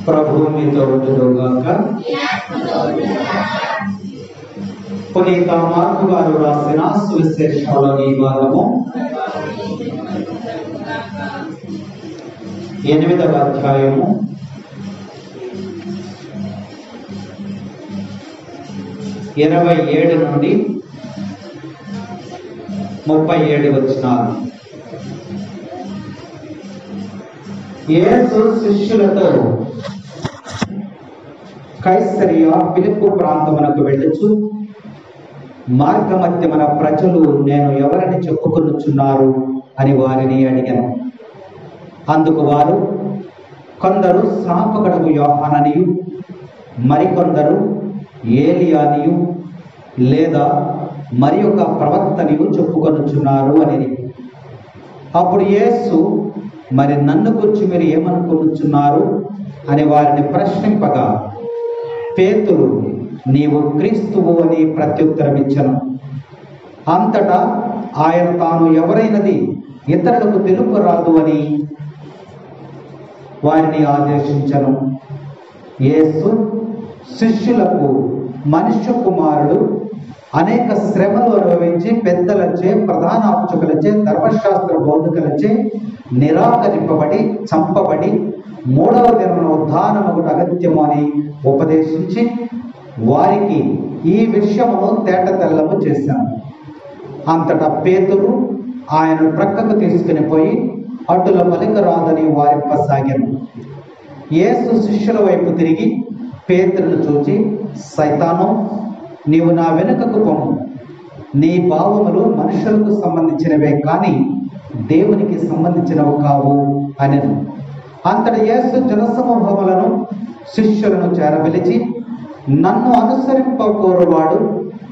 ప్రభువు మీతో ఉండుగాక. పునీత మార్కు గారు రాసిన సువిశేషంలోని భాగము 8వ అధ్యాయము 27 నుండి 37 వచనాలు. యేసు శిష్యులతో కైసరియా ఫిలిప్పు ప్రాంతమునకు వెళ్ళుచు, మార్గమధ్యమున ప్రజలు నేను ఎవరిని చెప్పుకొనుచున్నారు అని వారిని అడిగాను. అందుకు వారు, కొందరు స్నాపకుడగు యోహాననియు, మరికొందరు ఏలియానియు లేదా మరి ఒక ప్రవక్తనియు చెప్పుకొనుచున్నారు అని. అప్పుడు యేసు, మరి నన్ను గురించి మీరు ఏమనుకుంటున్నారు అని వారిని ప్రశ్నింపగా, పేతురు, నీవు క్రీస్తువు అని ప్రత్యుత్తరం ఇచ్చను. అంతటా ఆయన తాను ఎవరైనది ఇతరులకు తెలుపరాదు అని వారిని ఆదేశించను. యేసు శిష్యులకు, మనుష్య కుమారుడు అనేక శ్రమలు అనుభవించి పెద్దలచే, ప్రధాన అర్చకులచే, ధర్మశాస్త్ర బోధకులచే నిరాకరింపబడి చంపబడి 3వ దినమున ఉద్ధానమగుట అగత్యము అని ఉపదేశించి వారికి ఈ విషయమును తేటతెల్లము చేశాను. అంతటా పేతురు ఆయనను ప్రక్కకు తీసుకుని పోయి అటుల పలికరాదని వారింపసాగాను. యేసు శిష్యుల వైపు తిరిగి పేతురును చూచి, సైతాను, నీవు నా వెనుకకు పొమ్ము. నీ భావములు మనుషులకు సంబంధించినవే కానీ దేవునికి సంబంధించినవి కావు అనెను. అంతటి యేసు జనసమూహములను శిష్యులను చేరపిలిచి, నన్ను అనుసరింపకోరువాడు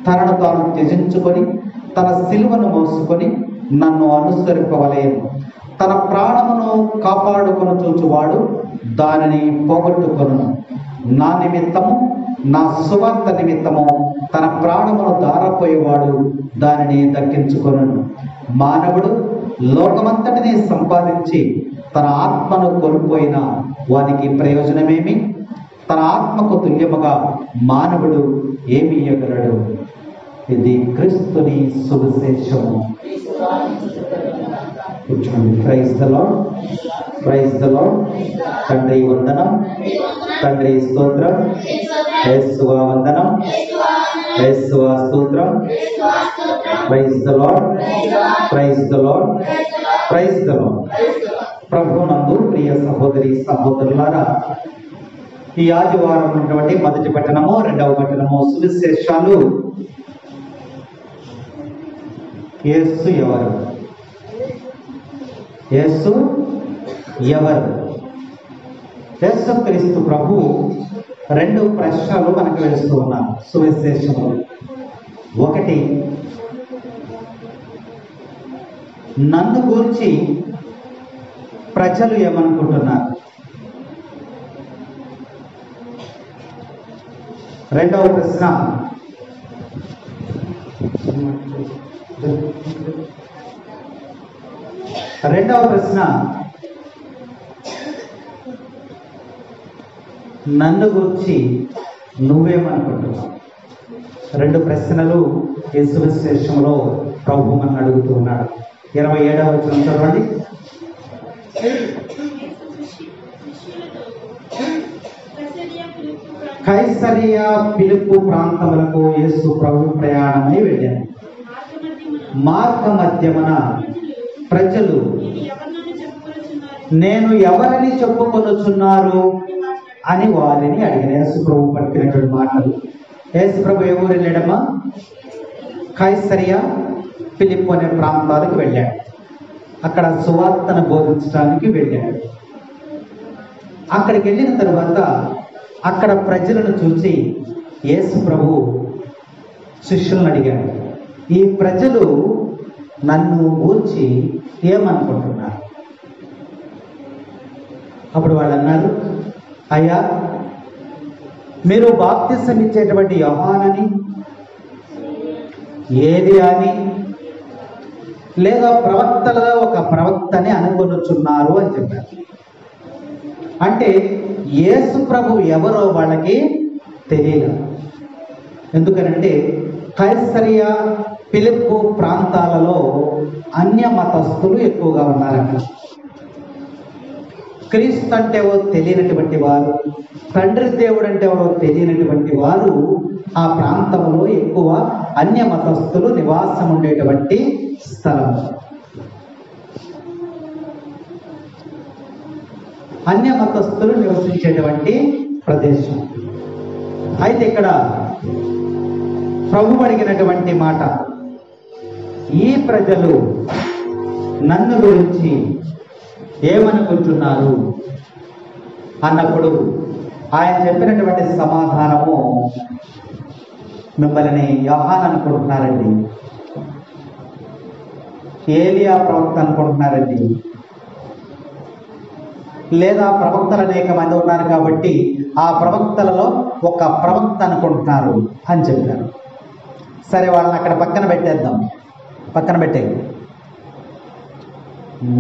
తనను తాను త్యజించుకొని తన సిలువను మోసుకొని నన్ను అనుసరింపవలేను. తన ప్రాణమును కాపాడుకొని చూచువాడు దానిని పోగొట్టుకొను. నా నిమిత్తము, నా సువార్త నిమిత్తము తన ప్రాణమును దారపోయేవాడు దానిని దక్కించుకొను. మానవుడు లోకమంతటిని సంపాదించి తన ఆత్మను కోల్పోయిన వానికి ప్రయోజనమేమి? తన ఆత్మకు తుల్యముగా మానవుడు ఏమి ఇయ్యగలడు? ఇది క్రీస్తుని సువిశేషము. Praise the Lord, praise the Lord. తండ్రి వందనం, తండ్రి స్తోత్రం, యేసువా వందనం, యేసువా స్తోత్రం. Praise the Lord, praise the Lord, praise the Lord. ప్రభునందు ప్రియ సహోదరి సహోదరులారా, ఈ ఆదివారం ఉన్నటువంటి మొదటి పట్టణము, 2వ పట్టణము సువిశేషాలు. యేసు ఎవరు? యేసు ఎవరు? యేసు క్రీస్తు ప్రభు 2 ప్రశ్నలు మనకు వేస్తూ ఉన్నారు సువిశేషము. ఒకటి, నన్ను గురించి ప్రజలు ఏమనుకుంటున్నారు? 2వ ప్రశ్న, నన్ను గురించి నువ్వేమనుకుంటున్నావు? 2 ప్రశ్నలు ఈ సువిశేషంలో ప్రభు మనం అడుగుతూ ఉన్నాడు. 27వ వచనం చదవండి. కైసరియా ఫిలిప్పు ప్రాంతములకు యేసు ప్రభు ప్రయాణమై వెళ్ళాను. మార్గ మధ్యమున ప్రజలు నేను ఎవరిని చెప్పుకొనుచున్నారు అని వారిని అడిగిన. యేసు ప్రభు పట్టినటువంటి మాటలు. యేసు ప్రభు ఏ ఊరు వెళ్ళాడమ్మా? కైసరియా ఫిలిప్పు అనే ప్రాంతాలకు వెళ్ళాడు. అక్కడ సువార్తను బోధించడానికి వెళ్ళాడు. అక్కడికి వెళ్ళిన తరువాత అక్కడ ప్రజలను చూసి యేసు ప్రభు శిష్యులను అడిగాడు, ఈ ప్రజలు నన్ను గూర్చి ఏమనుకుంటున్నారు? అప్పుడు వాళ్ళు అన్నారు, అయ్యా, మీరు బాప్తిసం ఇచ్చేటువంటి యోహానని, ఏలియాని లేదా ప్రవక్తలుగా ఒక ప్రవక్తని అనుకొనుచున్నారు అని చెప్పారు. అంటే యేసు ప్రభు ఎవరో వాళ్ళకి తెలియదు. ఎందుకనంటే కైసరియా ఫిలిప్పు ప్రాంతాలలో అన్య మతస్థులు ఎక్కువగా ఉన్నారట. క్రీస్తు అంటే ఎవరో తెలియనటువంటి వారు, తండ్రి దేవుడు అంటే ఎవరో తెలియనటువంటి వారు ఆ ప్రాంతంలో ఎక్కువ అన్య మతస్థులు నివాసం ఉండేటువంటి స్థలం. అన్య మతస్థులు నివసించేటువంటి ప్రదేశం. అయితే ఇక్కడ ప్రభు అడిగినటువంటి మాట, ఈ ప్రజలు నన్ను గురించి ఏమనుకుంటున్నారు అన్నప్పుడు ఆయన చెప్పినటువంటి సమాధానము, మిమ్మల్ని యోహాను అనుకుంటున్నారండి, ఏలియా ప్రవక్త అనుకుంటున్నారండి, లేదా ప్రవక్తలు అనేక మంది ఉన్నారు కాబట్టి ఆ ప్రవక్తలలో ఒక ప్రవక్త అనుకుంటున్నారు అని చెప్పారు. సరే, వాళ్ళని అక్కడ పక్కన పెట్టేద్దాం, పక్కన పెట్టే.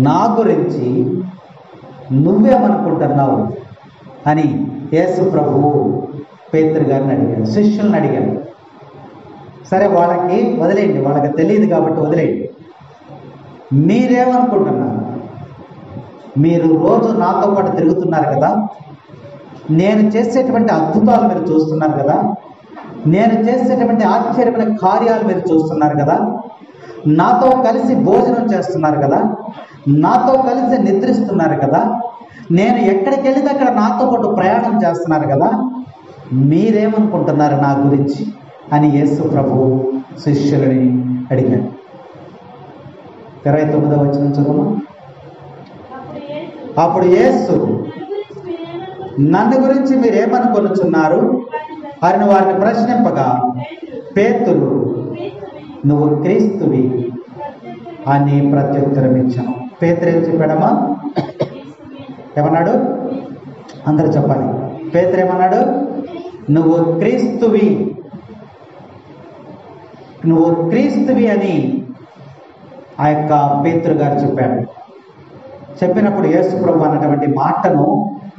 నా గురించి నువ్వేమనుకుంటున్నావు అని యేసు ప్రభువు పేతురు గారిని అడిగాడు, శిష్యులను అడిగాడు. సరే, వాళ్ళకి వదిలేయండి, వాళ్ళకి తెలియదు కాబట్టి వదిలేయండి. మీరేమనుకుంటున్నారు? మీరు రోజు నాతో పాటు తిరుగుతున్నారు కదా, నేను చేసేటువంటి అద్భుతాలు మీరు చూస్తున్నారు కదా, నేను చేసేటువంటి ఆశ్చర్యమైన కార్యాలు మీరు చూస్తున్నారు కదా, నాతో కలిసి భోజనం చేస్తున్నారు కదా, నాతో కలిసి నిద్రిస్తున్నారు కదా, నేను ఎక్కడికి వెళితే అక్కడ నాతో పాటు ప్రయాణం చేస్తున్నారు కదా, మీరేమనుకుంటున్నారు నా గురించి అని యేసు ప్రభువు శిష్యులని అడిగాడు. 29వ వచనం చదువు. అప్పుడు యేసు, నన్ను గురించి మీరేమనుకొనుచున్నారు అని వారిని ప్రశ్నింపగా, పేతురు, నువ్వు క్రీస్తువి అని ప్రత్యుత్తరం ఇచ్చాను. పేతురు ఏం చెప్పాడమ్మా? ఏమన్నాడు? అందరూ చెప్పాలి. పేతురు ఏమన్నాడు? నువ్వు క్రీస్తువి, నువ్వు క్రీస్తువి అని ఆ యొక్క పేతురు గారు చెప్పాడు. చెప్పినప్పుడు యేసు ప్రభు అన్నటువంటి మాటను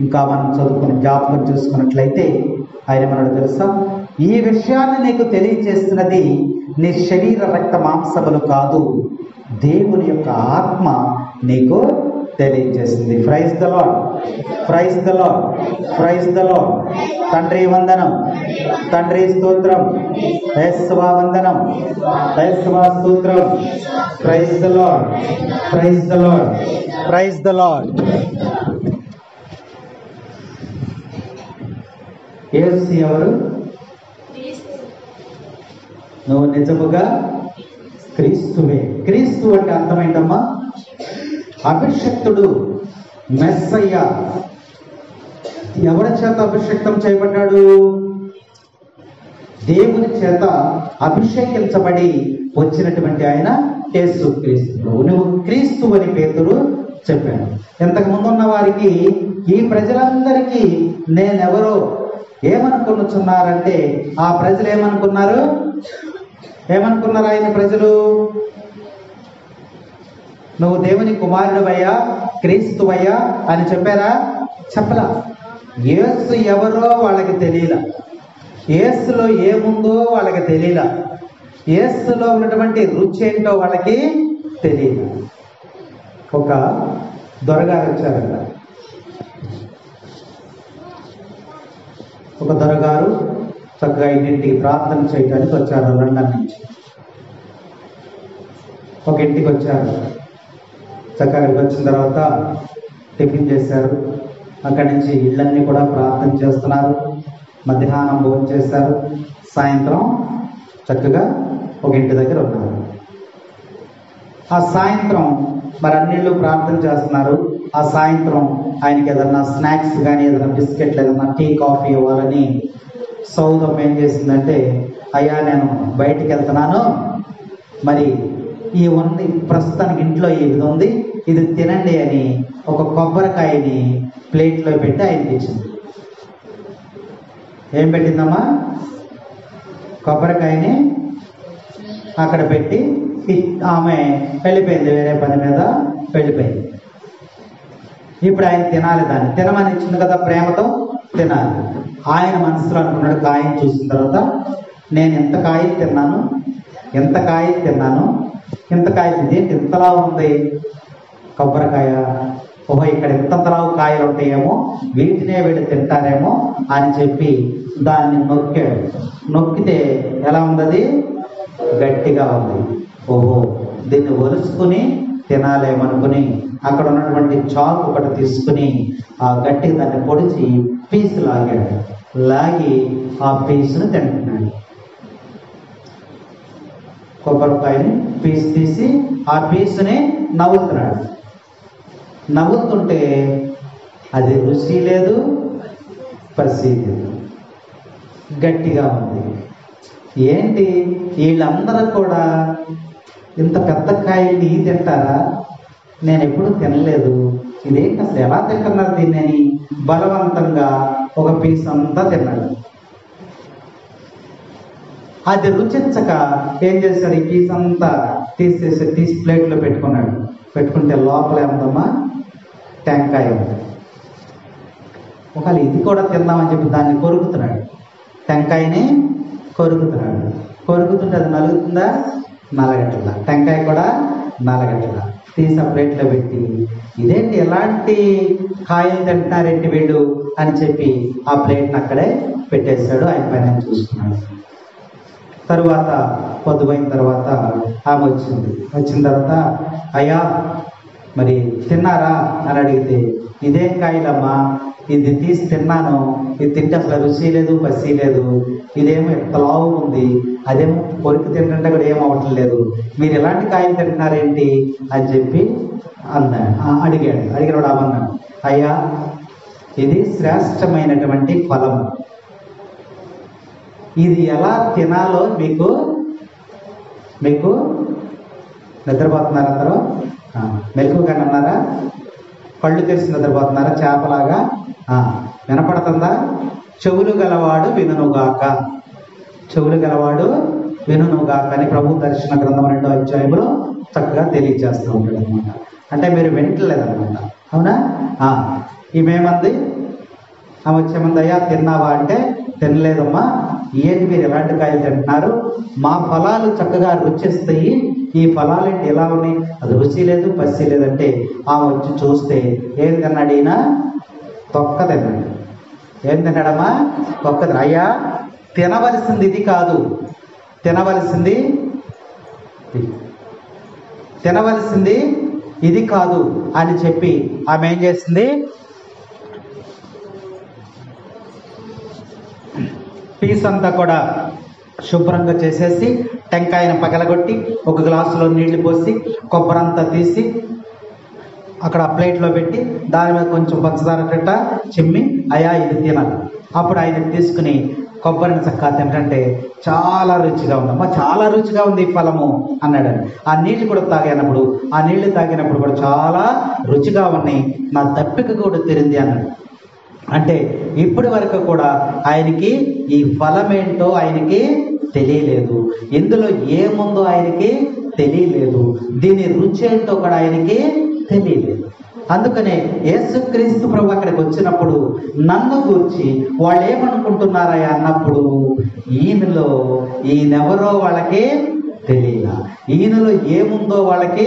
ఇంకా మనం చదువుకుని జ్ఞాపకం చేసుకున్నట్లయితే ఆయన మనకు తెలుసా, ఈ విషయాన్ని నీకు తెలియజేస్తున్నది నీ శరీర రక్త మాంసములు కాదు, దేవుని యొక్క ఆత్మ నీకు తెలియజేసింది. Praise the Lord, praise the Lord, praise the Lord. తండ్రి వందనం, తండ్రి స్తోత్రం, యేసువా వందనం, యేసువా స్తోత్రం. Praise the Lord, praise the Lord, praise the Lord. యేసు ఎవరు? నువ్వు నిజముగా క్రీస్తువే. క్రీస్తు అంటే అర్థమైందమ్మా, అభిషక్తుడు, మెస్సయ్య. ఎవరి చేత అభిషేకం చేయబడ్డాడు? దేవుని చేత అభిషేకించబడి వచ్చినటువంటి ఆయన యేసు క్రీస్తు. నువ్వు క్రీస్తు అని పేతురు చెప్పాడు. ఇంతకు ముందున్న వారికి, ఈ ప్రజలందరికీ నేనెవరో ఏమనుకున్నారంటే, ఆ ప్రజలు ఏమనుకున్నారు? ఏమనుకున్నారు ఆయన ప్రజలు? నువ్వు దేవుని కుమారుడువయ్యా, క్రీస్తువయ్యా అని చెప్పారా? చెప్పలా. యేసు ఎవరో వాళ్ళకి తెలియలా, యేసులో ఏముందో వాళ్ళకి తెలియలా, యేసులో ఉన్నటువంటి రుచి ఏంటో వాళ్ళకి తెలియదు. ఒక దొరగారు వచ్చారట. ఒక దొరగారు చక్కగా ఇంటింటికి ప్రార్థన చేయడానికి వచ్చారు. లండన్ నుంచి ఒక ఇంటికి వచ్చారు. చక్కగా వచ్చిన తర్వాత టిఫిన్ చేశారు. అక్కడి నుంచి ఇళ్ళన్నీ కూడా ప్రార్థన చేస్తున్నారు. మధ్యాహ్నం భోజనం చేశారు. సాయంత్రం చక్కగా ఒక ఇంటి దగ్గర ఉన్నారు. ఆ సాయంత్రం మరి అన్నిళ్ళు ప్రార్థన చేస్తున్నారు. ఆ సాయంత్రం ఆయనకి ఏదన్నా స్నాక్స్ కానీ ఏదైనా బిస్కెట్లు ఏదన్నా టీ కాఫీ ఇవ్వాలని సౌదం ఏం చేసిందంటే, అయ్యా నేను బయటికి వెళ్తున్నాను, మరి ఈ ఉంది ప్రస్తుతానికి ఇంట్లో ఇది ఉంది, ఇది తినండి అని ఒక కొబ్బరికాయని ప్లేట్లో పెట్టి ఆయనకి ఇచ్చింది. ఏం పెట్టిందమ్మా? కొబ్బరికాయని అక్కడ పెట్టి ఆమె వెళ్ళిపోయింది, వేరే పని మీద వెళ్ళిపోయింది. ఇప్పుడు ఆయన తినాలి, దాన్ని తినమని ఇచ్చింది కదా, ప్రేమతో తినాలి. ఆయన మనసులో అనుకున్నాడు, కాయని చూసిన తర్వాత నేను ఎంత కాయలు తిన్నాను, ఇదేంటి ఇంతలా ఉంది కొబ్బరికాయ, ఓహో ఇక్కడ ఇంతలావు కాయలు ఉంటాయేమో, వీటినే వీళ్ళు తింటారేమో అని చెప్పి దాన్ని నొక్కాడు. నొక్కితే ఎలా ఉంది? గట్టిగా ఉంది. ఓహో దీన్ని ఒలుచుకుని తినాలేమనుకుని అక్కడ ఉన్నటువంటి చాకు ఒకటి తీసుకుని ఆ గట్టిగా దాన్ని పొడిచి పీసు లాగాడు. లాగి ఆ పీసును తింటున్నాడు. కొబ్బరికాయని పీసు తీసి ఆ పీసుని నవ్వుతున్నాడు. నవ్వుతుంటే అది రుచి లేదు, పసి లేదు, గట్టిగా ఉంది. ఏంటి వీళ్ళందరూ కూడా ఇంత పెద్ద కాయల్ని తింటారా? నేను ఎప్పుడు తినలేదు, ఇదేంటి అసలు ఎలా తింటున్నారు దీన్ని అని బలవంతంగా ఒక పీస్ అంతా తిన్నాడు. అది రుచించక ఏం చేశాడు, ఈ పీస్ అంతా తీసి ప్లేట్లో పెట్టుకున్నాడు. పెట్టుకుంటే లోపల ఏముందమ్మా, టెంకాయ ఉంది. ఒకవేళ ఇది కూడా తిందామని చెప్పి దాన్ని కొరుకుతున్నాడు, టెంకాయని కొరుకుతుంటే అది నలుగుతుందా? నలగట్ల. టెంకాయ కూడా నలగట్ల. తీసి ఆ ప్లేట్లో పెట్టి ఇదేంటి ఎలాంటి కాయలు తింటున్నారేంటి వీళ్ళు అని చెప్పి ఆ ప్లేట్ని అక్కడే పెట్టేశాడు. ఆయన పైన చూసుకున్నాడు. తరువాత పొద్దుపోయిన తర్వాత ఆమె వచ్చిన తర్వాత అయ్యా మరి తిన్నారా అని అడిగితే, ఇదేం కాయలమ్మా, ఇది తీసి తిన్నాను, ఇది తింటే అసలు రుచి లేదు, పసి లేదు, ఇదేమో ఎంత లావు ఉంది, అదేమో కొరికి తింటుంటే కూడా ఏం అవ్వటం లేదు, మీరు ఎలాంటి కాయలు తింటున్నారేంటి అని చెప్పి అడిగినప్పుడు అన్నాడు, అయ్యా ఇది శ్రేష్టమైనటువంటి ఫలం, ఇది ఎలా తినాలో మీకు నిద్రపోతున్నారు అందరూ? మెలకుగానే ఉన్నారా? కళ్ళు తెరిచి నిద్రపోతున్నారా చేపలాగా? వినపడుతుందా? చెవులు గలవాడు వినుగాక అని ప్రభు దర్శన గ్రంథం 2వ అధ్యాయంలో చక్కగా తెలియజేస్తూ ఉంటాడు అనమాట. అంటే మీరు వింటలేదన్నమాట. అవునా? ఈమెమంది, ఆమె వచ్చేమంది, అయ్యా తిన్నావా అంటే, తినలేదమ్మా, ఏంటి మీరు ఎలాంటి కాయలు తింటున్నారు, మా ఫలాలు చక్కగా రుచిస్తాయి, ఈ ఫలాలు ఏంటి ఎలా ఉన్నాయి, అది రుచి లేదు, పసి లేదంటే ఆమె వచ్చి చూస్తే ఏం తిన్నాడు ఈయన? తొక్క తిన్నాడు. ఏం తిన్నాడమ్మా? తొక్క. అయ్యా తినవలసింది ఇది కాదు, తినవలసింది ఇది కాదు అని చెప్పి ఆమె ఏం చేసింది? పీస్ అంతా కూడా శుభ్రంగా చేసేసి టెంకాయను పగలగొట్టి ఒక గ్లాసులో నీళ్లు పోసి కొబ్బరంతా తీసి అక్కడ ప్లేట్లో పెట్టి దాని మీద కొంచెం పంచదార కట్ట చిమ్మి, అయ్యా ఇది తినాలి. అప్పుడు ఆయన తీసుకుని కొబ్బరిని చక్కగా తింటే చాలా రుచిగా ఉందమ్మా, చాలా రుచిగా ఉంది ఈ ఫలము అన్నాడు. ఆ నీళ్లు కూడా తాగినప్పుడు కూడా చాలా రుచిగా ఉన్నాయి, నా దప్పిక కూడా తిరింది అన్నాడు. అంటే ఇప్పటి వరకు కూడా ఆయనకి ఈ ఫలం ఏంటో ఆయనకి తెలియలేదు, ఇందులో ఏముందో ఆయనకి తెలియలేదు, దీని రుచి ఏంటో కూడా ఆయనకి తెలియలేదు. అందుకనే యేసుక్రీస్తు ప్రభు అక్కడికి వచ్చినప్పుడు నన్ను గూర్చి వాళ్ళు ఏమనుకుంటున్నారా అన్నప్పుడు ఈయనెవరో వాళ్ళకి తెలియదా, ఈయనలో ఏముందో వాళ్ళకి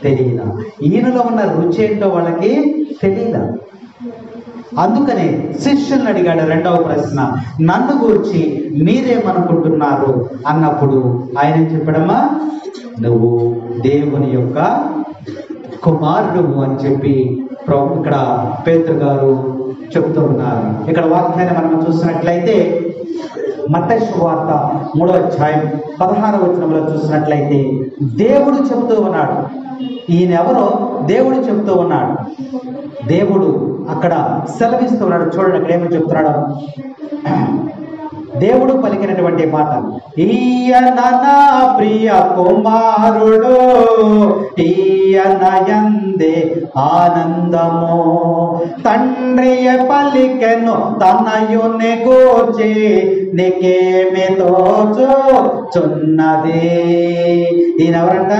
తెలియదా, ఈయనలో ఉన్న రుచి ఏంటో వాళ్ళకి తెలియదా. అందుకనే శిష్యుల్ని అడిగాడు 2వ ప్రశ్న, నన్ను గూర్చి మీరేమనుకుంటున్నారు అన్నప్పుడు ఆయన చెప్పడమ్మా, నువ్వు దేవుని యొక్క కుమారుడు అని చెప్పి ఇక్కడ పేతురు గారు చెప్తూ ఉన్నారు. ఇక్కడ వాక్యాన్ని మనం చూసినట్లయితే మత్తయి సువార్త 3వ అధ్యాయం 16వ వచనంలో చూసినట్లయితే దేవుడు చెబుతూ ఉన్నాడు. ఈయనెవరో దేవుడు చెబుతూ ఉన్నాడు. దేవుడు అక్కడ సెలవిస్తూ ఉన్నాడు. చూడండి అక్కడ ఏమని చెప్తున్నాడు. దేవుడు పలికినటువంటి మాట, ఈయన నా ప్రియ కుమారుడు, ఈయన యందే ఆనందము, తండ్రియ పలికెను తనయుని గూర్చి, నీకేమి తోచుచున్నది. ఈయన ఎవరంట?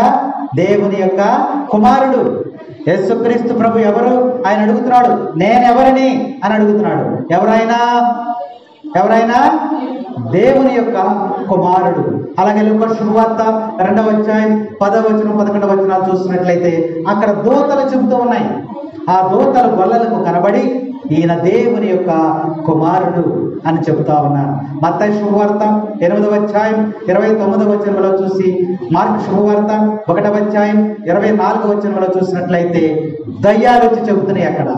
దేవుని యొక్క కుమారుడు. యేసుక్రీస్తు ప్రభు ఎవరు ఆయన అడుగుతున్నాడు. నేను ఎవరిని అని అడుగుతున్నాడు. ఎవరైనా దేవుని యొక్క కుమారుడు. అలాగే లూకా శుభవార్త 2వ అధ్యాయం 10వ వచనం 11వ వచనాలు చూసినట్లయితే అక్కడ దూతలు చెబుతూ ఉన్నాయి. ఆ దూతలు గొల్లలకు కనబడి ఈయన దేవుని యొక్క కుమారుడు అని చెబుతా ఉన్నారు. మత్తయి శుభవార్త 8వ అధ్యాయం 29వ వచనంలో చూసి, మార్కు శుభవార్త 1వ అధ్యాయం 24వ వచనంలో చూసినట్లయితే దయ్యాలు వచ్చి చెబుతున్నాయి అక్కడ,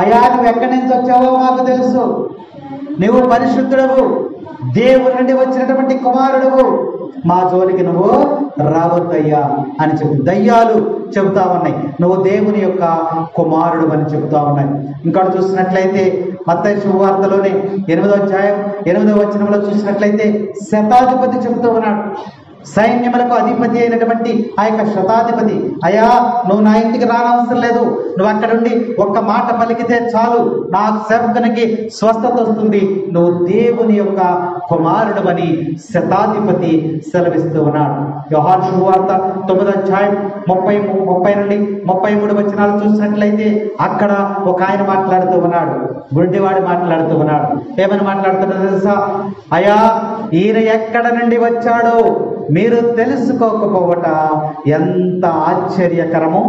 అయ్యా నువ్వు ఎక్కడి నుంచి వచ్చావో మాకు తెలుసు, నువ్వు పరిశుద్ధుడవు, దేవుని నుండి వచ్చినటువంటి కుమారుడువు, మా జోలికి నువ్వు రావద్దయ్యా అని చెప్పి దయ్యాలు చెబుతా ఉన్నాయి. నువ్వు దేవుని యొక్క కుమారుడు అని చెబుతా ఉన్నాయి. ఇంకా చూసినట్లయితే మత్తయి శుభవార్తలోనే 8వ అధ్యాయం 8వ వచనంలో చూసినట్లయితే శతాధిపతి చెబుతూ ఉన్నాడు. సైన్యములకు అధిపతి అయినటువంటి ఆ యొక్క శతాధిపతి, అయ్యా నువ్వు నా ఇంటికి రానవసరం లేదు, నువ్వు అక్కడుండి ఒక్క మాట పలికితే చాలు, నా సేవకునికి స్వస్థత వస్తుంది, నువ్వు దేవుని యొక్క కుమారుడు అని శతాధిపతి సెలవిస్తూ ఉన్నాడు. యోహాను శుభవార్త 9వ అధ్యాయం 30 నుండి 33 వచనాలు చూసినట్లయితే అక్కడ ఒక ఆయన మాట్లాడుతూ ఉన్నాడు, గుడ్డివాడు మాట్లాడుతూ ఉన్నాడు. ఏమని మాట్లాడుతున్నాడు తెలుసా? అయ్యా ఈయన ఎక్కడ నుండి వచ్చాడో మీరు తెలుసుకోకపోవట ఎంత ఆశ్చర్యకరము.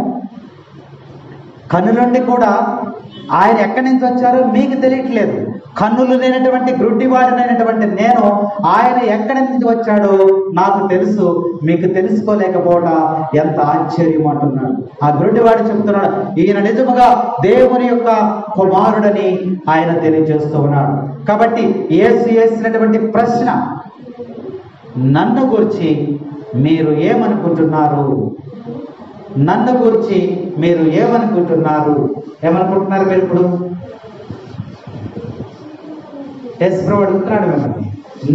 కన్నులుండి కూడా ఆయన ఎక్కడి నుంచి వచ్చారో మీకు తెలియట్లేదు. కన్నులు లేనటువంటి గ్రుడ్డివాడినైనటువంటి నేను ఆయన ఎక్కడి నుంచి వచ్చాడో నాకు తెలుసు, మీకు తెలుసుకోలేకపోవట ఎంత ఆశ్చర్యం అంటున్నాడు. ఆ గ్రుడ్డివాడు చెప్తున్నాడు, ఈయన నిజముగా దేవుని యొక్క కుమారుడని ఆయన తెలియజేస్తూ ఉన్నాడు. కాబట్టి యేసు వేసినటువంటి ప్రశ్న, నన్ను గురించి మీరు ఏమనుకుంటున్నారు? నన్ను గురించి మీరు ఏమనుకుంటున్నారు? ఏమనుకుంటున్నారు మీరు ఇప్పుడు? యేసు ప్రభు అడుగుతున్నాడు మిమ్మల్ని,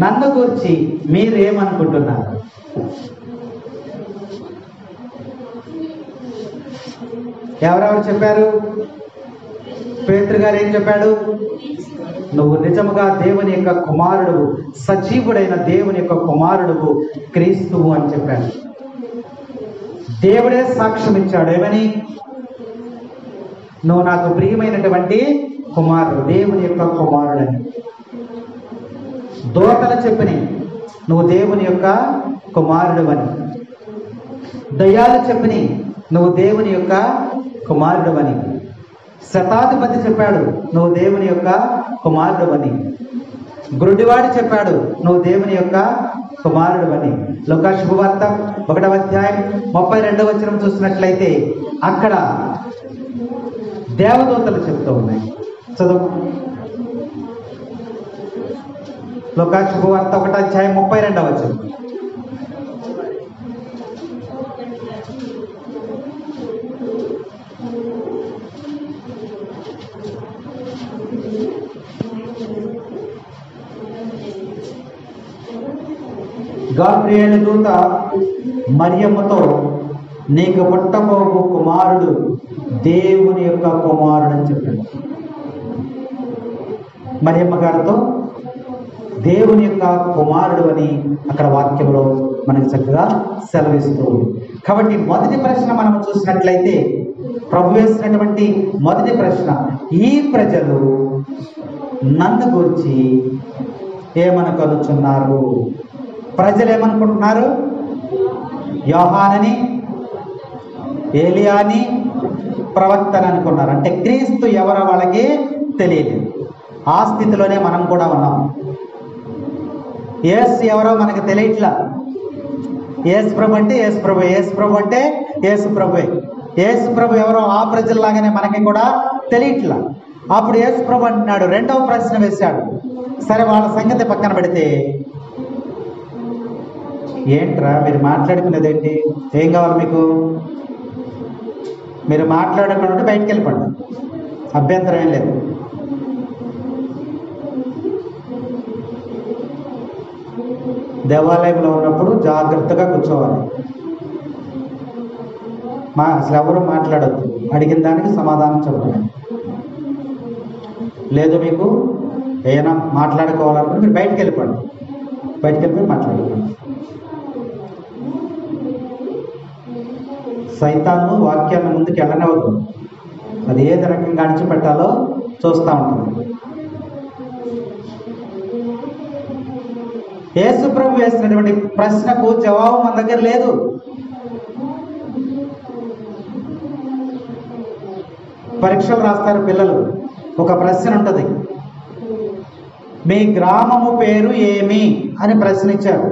నన్ను గురించి మీరు ఏమనుకుంటున్నారు? ఎవరెవరు చెప్పారు? పేతురు గారు ఏం చెప్పాడు? నువ్వు నిజముగా దేవుని యొక్క కుమారుడువు, సజీవుడైన దేవుని యొక్క కుమారుడువు, క్రీస్తువు అని చెప్పాడు. దేవుడే సాక్ష్యం ఇచ్చాడు. ఏమని? నువ్వు నాకు ప్రియమైనటువంటి కుమారుడు, దేవుని యొక్క కుమారుడని. దూతలు చెప్పిని నువ్వు దేవుని యొక్క కుమారుడు అని. దయ్యాలు చెప్పిని నువ్వు దేవుని యొక్క కుమారుడు అని. శతాధిపతి చెప్పాడు నువ్వు దేవుని యొక్క కుమారుడు అని. గురుడివాడు చెప్పాడు నువ్వు దేవుని యొక్క కుమారుడు అని. లూకా శుభవార్త 1వ అధ్యాయం 32వ వచనం చూసినట్లయితే అక్కడ దేవదూతలు చెప్తూ ఉన్నాయి. చదువు. లూకా శుభవార్త 1వ అధ్యాయం 32వ వచనం. గాబ్రియేలు దూత మరియమ్మతో, నీకు పుట్టబోవు కుమారుడు దేవుని యొక్క కుమారుడు అని చెప్పాడు. మరియమ్మ గారితో దేవుని యొక్క కుమారుడు అని అక్కడ వాక్యంలో మనకి చక్కగా సెలవిస్తూ ఉంది. కాబట్టి మొదటి ప్రశ్న మనం చూసినట్లయితే ప్రభు వేసినటువంటి మొదటి ప్రశ్న, ఈ ప్రజలు నన్ను గురించి ఏమనుకొనుచున్నారు? ప్రజలు ఏమనుకుంటున్నారు? యోహానని, ఏలియాని, ప్రవక్తని అనుకున్నారు. అంటే క్రీస్తు ఎవరో వాళ్ళకి తెలియదు. ఆ స్థితిలోనే మనం కూడా ఉన్నాం. యేసు ఎవరో మనకు తెలియట్లా. యేసు ప్రభు అంటే యేసు ప్రభు, యేసు ప్రభు అంటే యేసు ప్రభువే. యేసు ప్రభు ఎవరో ఆ ప్రజల్లాగానే మనకి కూడా తెలియట్లా. అప్పుడు యేసు ప్రభు అంటున్నాడు, రెండవ ప్రశ్న వేశాడు. సరే వాళ్ళ సంగతి పక్కన పెడితే, ఏంట్రా మీరు మాట్లాడుకునేది ఏంటి? ఏం కావాలి మీకు? మీరు మాట్లాడకుండా బయటికి వెళ్ళిపోండి, అభ్యంతరం ఏం లేదు. దేవాలయంలో ఉన్నప్పుడు జాగ్రత్తగా కూర్చోవాలి. అసలు ఎవరు మాట్లాడద్దు, అడిగిన దానికి సమాధానం చెప్పండి. లేదు మీకు ఏమైనా మాట్లాడుకోవాలనుకుంటే మీరు బయటికి వెళ్ళిపోండి, బయటికి వెళ్ళిపోయి మాట్లాడుకోండి. సైతాను వాక్యాన్ని ముందుకు వెళ్ళనివ్వదు. అది ఏది రకంగా అణిచిపెట్టాలో చూస్తూ ఉంటుంది. యేసు ప్రభు వేసినటువంటి ప్రశ్నకు జవాబు మన దగ్గర లేదు. పరీక్షలు రాస్తారు పిల్లలు, ఒక ప్రశ్న ఉంటుంది, మీ గ్రామము పేరు ఏమి అని ప్రశ్న ఇచ్చారు.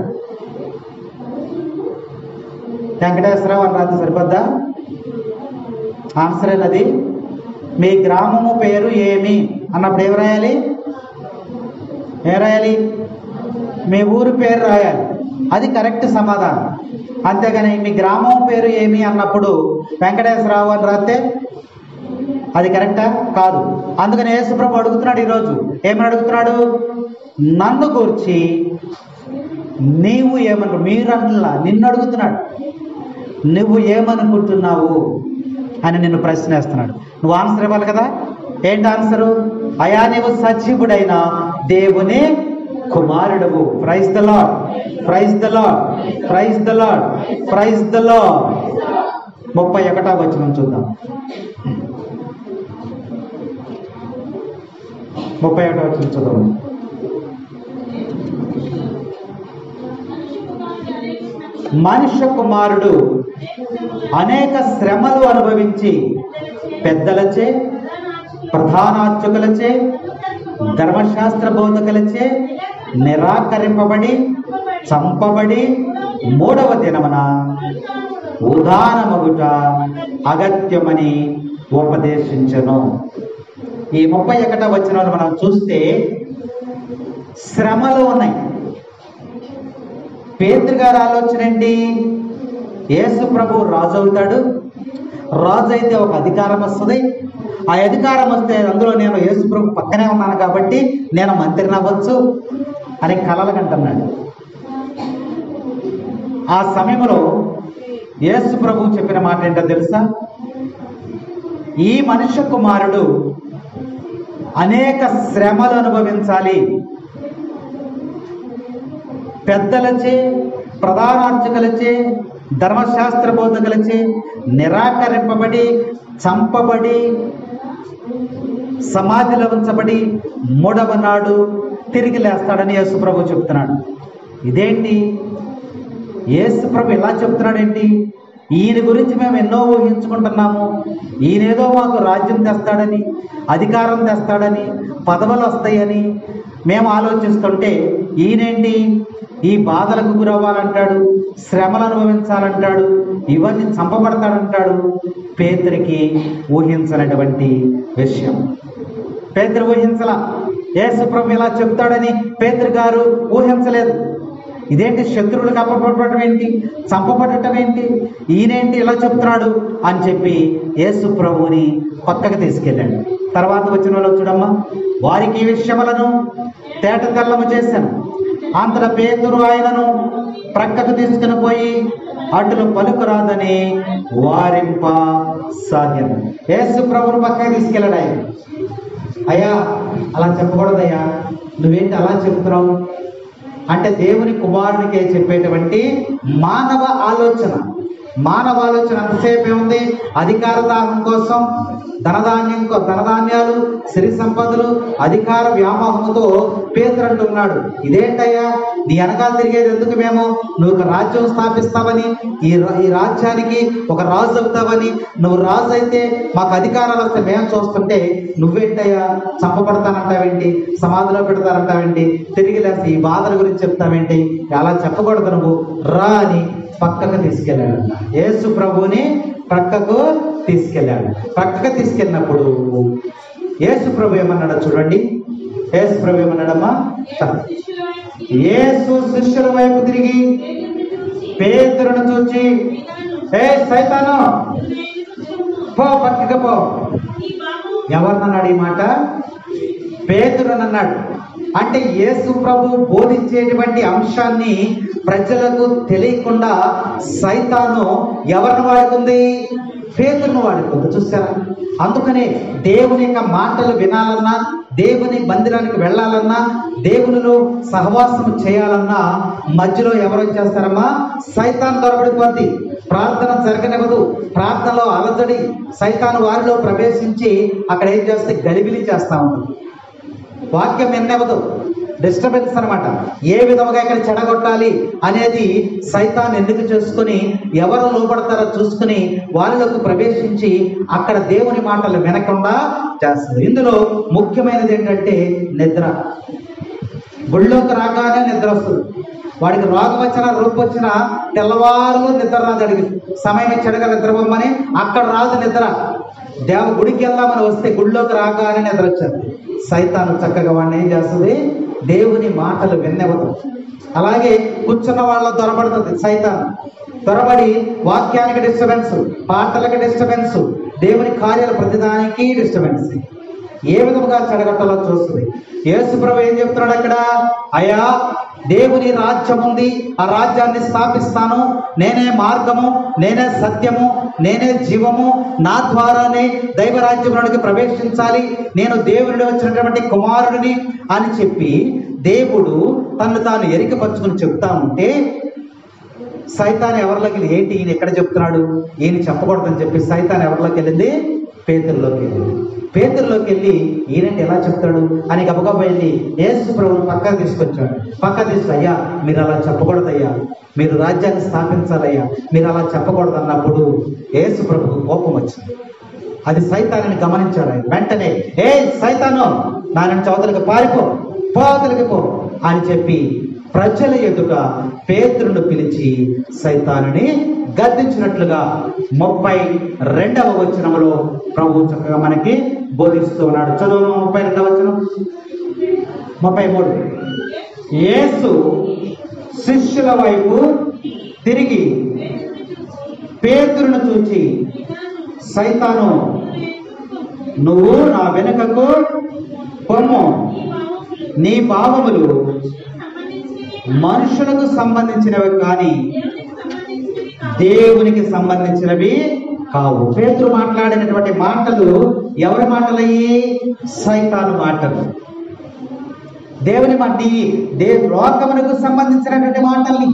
వెంకటేశ్వరరావు అని రాత్రి సరిపోద్దా? ఆన్సర్ అయినది మీ గ్రామము పేరు ఏమి అన్నప్పుడు ఏం రాయాలి? మీ ఊరు పేరు రాయాలి. అది కరెక్ట్ సమాధానం. అంతేగాని మీ గ్రామం పేరు ఏమి అన్నప్పుడు వెంకటేశ్వరరావు అని రాస్తే అది కరెక్టా? కాదు. అందుకని యేసుప్రభు అడుగుతున్నాడు ఈరోజు. ఏమని అడుగుతున్నాడు? నన్ను గూర్చి నీవు ఏమను, మీరంటలా నిన్ను అడుగుతున్నాడు, నువ్వు ఏమనుకుంటున్నావు అని నిన్ను ప్రశ్నేస్తున్నాడు. నువ్వు ఆన్సర్ ఇవ్వాలి కదా. ఏంటి ఆన్సరు? అయా నీవు సజీవుడైన దేవుని కుమారుడవు. Praise the Lord, praise the Lord, praise the Lord, praise the Lord. 31వ వచనం చూద్దాం. 31వ వచనం చూద్దాం. మనుష్య కుమారుడు అనేక శ్రమలు అనుభవించి పెద్దలచే, ప్రధానార్చకులచే, ధర్మశాస్త్ర బోధకులచే నిరాకరింపబడి చంపబడి 3వ దినమున ఉదానమగుట అగత్యమని ఉపదేశించెను. ఈ 31వ వచనంలో మనం చూస్తే శ్రమలు ఉన్నాయి. పేతురు గారి ఆలోచన ఏంటి? యేసు ప్రభు రాజు అవుతాడు, రాజు అయితే ఒక అధికారం వస్తుంది, ఆ అధికారం వస్తే అందులో నేను యేసు ప్రభు పక్కనే ఉన్నాను కాబట్టి నేను మంత్రిని అవ్వచ్చు అని కలలు కంటున్నాడు. ఆ సమయంలో యేసు ప్రభు చెప్పిన మాట ఏంటో తెలుసా? ఈ మనుష్య కుమారుడు అనేక శ్రమలు అనుభవించాలి, పెద్దలచే, ప్రధానార్చకులచే, ధర్మశాస్త్ర బోధకులచే నిరాకరింపబడి చంపబడి సమాధిలో ఉంచబడి 3వ నాడు తిరిగి లేస్తాడని యేసుప్రభు చెప్తున్నాడు. ఇదేంటి యేసుప్రభు ఇలా చెప్తున్నాడేంటి? ఈయన గురించి మేము ఎన్నో ఊహించుకుంటున్నాము. ఈయనేదో మాకు రాజ్యం తెస్తాడని, అధికారం తెస్తాడని, పదవులు వస్తాయని మేము ఆలోచిస్తుంటే ఈయనేంటి ఈ బాధలకు గురవ్వాలంటాడు, శ్రమలు అనుభవించాలంటాడు, ఇవన్నీ చంపబడతాడంటాడు. పేతురికి ఊహించనటువంటి విషయం. పేతురు ఊహించలా. యేసు ప్రభు ఇలా చెప్తాడని పేతురు గారు ఊహించలేదు. ఇదేంటి శత్రువులకు అప్పపడటం ఏంటి, చంపబడటం ఏంటి, ఈయనేంటి ఇలా చెప్తున్నాడు అని చెప్పి యేసు ప్రభువుని పక్కకు తీసుకెళ్ళాడు. తర్వాత వచ్చిన వాళ్ళు చూడమ్మా, వారికి ఈ విషయములను తేట తెల్లము చేశాను. అంతటా పేతురు ఆయనను ప్రక్కకు తీసుకుని పోయి అటులు పలుకురాదని వారింపసాగాను. యేసు ప్రభువుని పక్కకు తీసుకెళ్ళాడు ఆయన. అయ్యా అలా చెప్పకూడదయ్యా, నువ్వేంటి అలా చెప్తున్నావు అంటే దేవుని కుమారునికే చెప్పేటువంటి మానవ ఆలోచన. అంతసేపు ఏముంది? అధికార దాహం కోసం ధనధాన్యాలు, సిరి సంపదలు, అధికార వ్యామోహంతో పేతురు అంటున్నాడు, ఇదేంటయ్యా నీ వెనకాల తిరిగేది ఎందుకు? మేము నువ్వు ఒక రాజ్యం స్థాపిస్తావని, ఈ రాజ్యానికి ఒక రాజు అవుతావని, నువ్వు రాజు అయితే మాకు అధికారాలు వస్తే మేము చూస్తుంటే నువ్వేంటయ్యా చంపబడతానంటావేంటి, సమాధిలో పెడతానంటావేంటి, తిరిగి లేసి ఈ బాధల గురించి చెప్తావేంటి? అలా చెప్పకూడదు, నువ్వు రా అని పక్కకు తీసుకెళ్ళాడు. యేసు ప్రభువుని ప్రక్కకు తీసుకెళ్ళాడు. ప్రక్కకు తీసుకెళ్ళినప్పుడు యేసు ప్రభు ఏమన్నాడో చూడండి. యేసు ప్రభు ఏమన్నాడమ్మా? యేసు శిష్యుల వైపు తిరిగి పేతురును చూచి, ఏ సైతాను పో, పక్కకు పో. ఎవరినన్నాడు ఈ మాట? పేతురునన్నాడు. అంటే యేసు ప్రభు బోధించేటువంటి అంశాన్ని ప్రజలకు తెలియకుండా సైతాను ఎవరిని వాడుకుంది? పేతురును వాడుకుంది. చూసారా? అందుకనే దేవుని యొక్క మాటలు వినాలన్నా, దేవుని మందిరానికి వెళ్ళాలన్నా, దేవునిలో సహవాసం చేయాలన్నా మధ్యలో ఎవరు చేస్తారమ్మా? సైతాన్ దొరబడిపోద్ది. ప్రార్థన జరగనివ్వదు. ప్రార్థనలో అలజడి, సైతాను వారిలో ప్రవేశించి అక్కడ ఏం చేస్తే గలిబిలి చేస్తా ఉంటుంది. వాక్యం విననివ్వదు. డిస్టర్బెన్స్ అనమాట. ఏ విధముగా ఇక్కడ చెడగొట్టాలి అనేది సైతాన్ ఎందుకు చేసుకుని ఎవరు లోపడతారో చూసుకుని వారిలోకి ప్రవేశించి అక్కడ దేవుని మాటలు వినకుండా చేస్తుంది. ఇందులో ముఖ్యమైనది ఏంటంటే నిద్ర. గుళ్ళోకి రాగానే నిద్ర వస్తుంది. వాడికి రోగం వచ్చినా రూపు వచ్చినా తెల్లవారులు నిద్ర రాదు. అడిగి సమయం ఇచ్చాడుగా నిద్రపోమని, అక్కడ రాదు నిద్ర. గుడికి వెళ్దామని వస్తే గుళ్ళోకి రాగానే నిద్ర వచ్చారు. సైతాను చక్కగా వాడిని ఏం చేస్తుంది? దేవుని మాటలు విన్నెవదు. అలాగే కూర్చున్న వాళ్ళ దొరబడుతుంది సైతాన్. దొరబడి వాక్యానికి డిస్టర్బెన్స్, పాటలకి డిస్టర్బెన్స్, దేవుని కార్యాల ప్రతిదానికి డిస్టర్బెన్స్. ఏ విధముగా చెడగొట్టాలో చూస్తుంది. యేసు ప్రభువు ఏం చెప్తున్నాడు అక్కడ? అయ్యా, దేవుని రాజ్యం ఉంది, ఆ రాజ్యాన్ని స్థాపిస్తాను. నేనే మార్గము, నేనే సత్యము, నేనే జీవము. నా ద్వారానే దైవరాజ్యంలోనికి ప్రవేశించాలి. నేను దేవుని వచ్చినటువంటి కుమారుడిని అని చెప్పి దేవుడు తను తాను ఎరికపరుచుకుని చెప్తా ఉంటే సైతాన్ ఎవరిలోకి ఏంటి ఈయన ఎక్కడ చెప్తున్నాడు, ఈయన చెప్పకూడదని చెప్పి సైతాన్ ఎవరిలోకి వెళ్ళింది? పేతురులోకి వెళ్ళింది. పేతురులోకి వెళ్ళి ఈయనంటే ఎలా చెప్తాడు అని గబగబా వెళ్ళి యేసు ప్రభువుని పక్కన తీసుకొచ్చాడు. పక్కన తీసుకు, అయ్యా మీరు అలా చెప్పకూడదయ్యా, మీరు రాజ్యాన్ని స్థాపించాలయ్యా, మీరు అలా చెప్పకూడదు అన్నప్పుడు యేసు ప్రభువుకు కోపం వచ్చింది. అది సైతాన్ని గమనించాడు ఆయన. వెంటనే, ఏ సైతాను, నా నుంచి అవతలికి పారిపో, అవతలికి పో అని చెప్పి ప్రజల ఎదుట పేతురును పిలిచి సైతానుని గద్దించినట్లుగా 32వ వచనంలో ప్రభువు చక్కగా మనకి బోధిస్తూ ఉన్నాడు. చదువు 32వ వచనం. 33. యేసు శిష్యుల వైపు తిరిగి పేతురును చూచి, సైతాను, నువ్వు నా వెనుకకు పొమ్ము. నీ భావములు మనుషులకు సంబంధించినవి కానీ దేవునికి సంబంధించినవి కావు. పేతురు మాట్లాడినటువంటి మాటలు ఎవరి మాటలయ్యి? సైతాను మాటలు. దేవుని లోకమునకు సంబంధించినటువంటి మాటల్ని,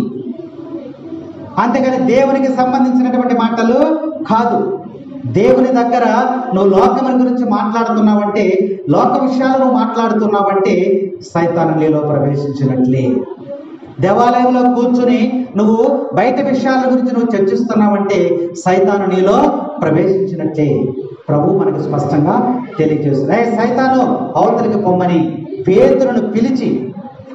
అంతేగాని దేవునికి సంబంధించినటువంటి మాటలు కాదు. దేవుని దగ్గర నువ్వు లోకముల గురించి మాట్లాడుతున్నావంటే, లోక విషయాలు నువ్వు మాట్లాడుతున్నావంటే సైతాను నీలో ప్రవేశించినట్లే. దేవాలయంలో కూర్చుని నువ్వు బయట విషయాల గురించి నువ్వు చర్చిస్తున్నావంటే సైతాను నీలో ప్రవేశించినట్లే. ప్రభు మనకు స్పష్టంగా తెలియజేస్తుంది. సైతాను అవతలికి పొమ్మని పేతురును పిలిచి,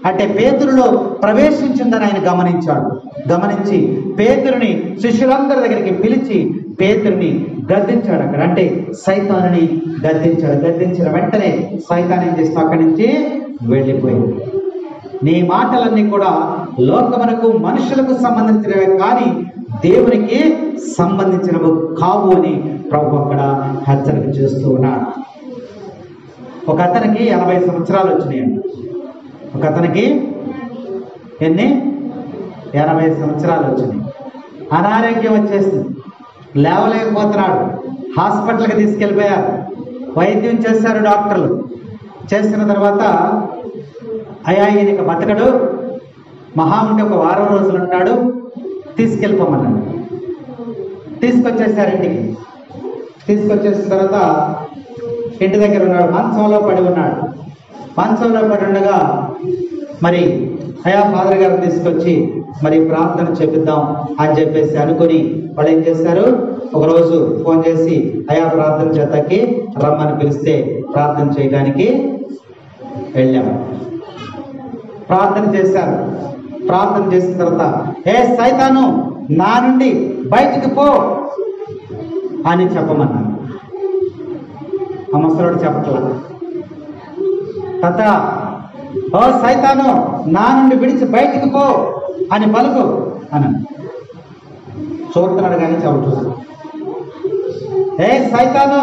అంటే పేతురులో ప్రవేశించిందని ఆయన గమనించాడు. గమనించి పేతురుని శిష్యులందరి దగ్గరికి పిలిచి పేతురుని గద్దించాడు. అక్కడ అంటే సైతానుని గద్దించాడు. గద్దించిన వెంటనే సైతాన్ ఏం చేస్తా అక్కడి నుంచి వెళ్ళిపోయింది. నీ మాటలన్నీ కూడా లోకమునకు మనుషులకు సంబంధించినవే కానీ దేవునికి సంబంధించినవి కావు అని ప్రభు అక్కడ హెచ్చరిక చేస్తూ ఉన్నాడు. ఒక అతనికి 80 సంవత్సరాలు వచ్చినాయండి. ఒక అతనికి ఎన్ని? 80 సంవత్సరాలు వచ్చినాయి. అనారోగ్యం వచ్చేసింది, లేవలేకపోతున్నాడు. హాస్పిటల్కి తీసుకెళ్ళిపోయారు. వైద్యం చేశారు డాక్టర్లు. చేసిన తర్వాత, అయ్యా ఈయనకి బతకడు, మహా ఉంటే ఒక వారం రోజులు ఉంటాడు, తీసుకెళ్ళిపోమన్నాడు. తీసుకొచ్చేసారు ఇంటికి. తీసుకొచ్చేసిన తర్వాత ఇంటి దగ్గర ఉన్నాడు, మంచంలో పడి ఉన్నాడు. మంచంలో పడి ఉండగా మరి అయ్యా ఫాదర్ గారిని తీసుకొచ్చి మరి ప్రార్థన చేపిద్దాం అని చెప్పేసి అనుకుని వాళ్ళు ఏం చేశారు, ఒకరోజు ఫోన్ చేసి అయ్యా ప్రార్థన చేతకి రమ్మని పిలిస్తే ప్రార్థన చేయడానికి వెళ్ళాము. ప్రార్థన చేశారు. ప్రార్థన చేసిన తర్వాత, ఏ సైతాను, నా నుండి బయటికి పో అని చెప్పమన్నాను. ఆ ముసలోడు చెప్పట్లా. తాత, ఓ సైతాను, నా నుండి విడిచి బయటికి పో అని పలుకు అన్నాను. చూస్తున్నాడు కానీ చెప్పట్లేదు. ఏ సైతాను,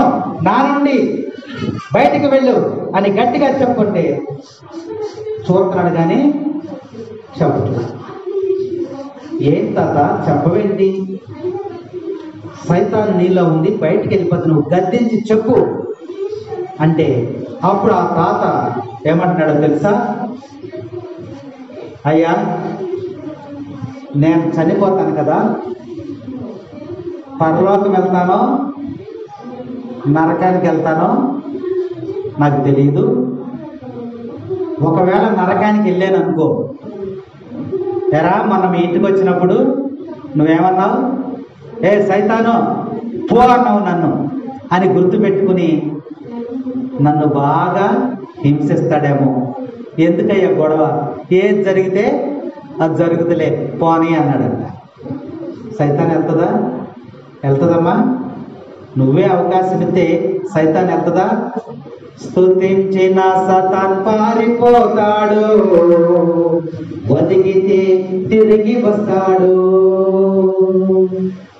నా నుండి బయటికి వెళ్ళు అని గట్టిగా చెప్పుకుంటే చూస్తున్నాడు కానీ చెప్పట్లేదు. ఏం తాత చెప్పవేంటి? సైతాను నీలో ఉంది, బయటికి వెళ్ళిపోతే నువ్వు గద్దించి చెప్పు అంటే అప్పుడు ఆ తాత ఏమంటున్నాడో తెలుసా? అయ్యా, నేను చనిపోతాను కదా, పరలోకం వెళ్తానో నరకానికి వెళ్తానో నాకు తెలియదు. ఒకవేళ నరకానికి వెళ్ళాను అనుకో, ఎరా మనం మీ ఇంటికి వచ్చినప్పుడు నువ్వేమన్నావు? ఏ సైతాను పో అన్నావు నన్ను అని గుర్తుపెట్టుకుని నన్ను బాగా హింసిస్తాడేమో. ఎందుకయ్యా గొడవ? ఏది జరిగితే అది జరుగుతులే పోనీ అన్నాడంట. సైతాన్ వెళ్తుందా? వెళ్తుందమ్మా? నువ్వే అవకాశం ఇస్తే సైతాన్ వెళ్తుందా? స్తుతించిన సతాన్ పారిపోతాడు, ఒదిగితే తిరిగి వస్తాడు.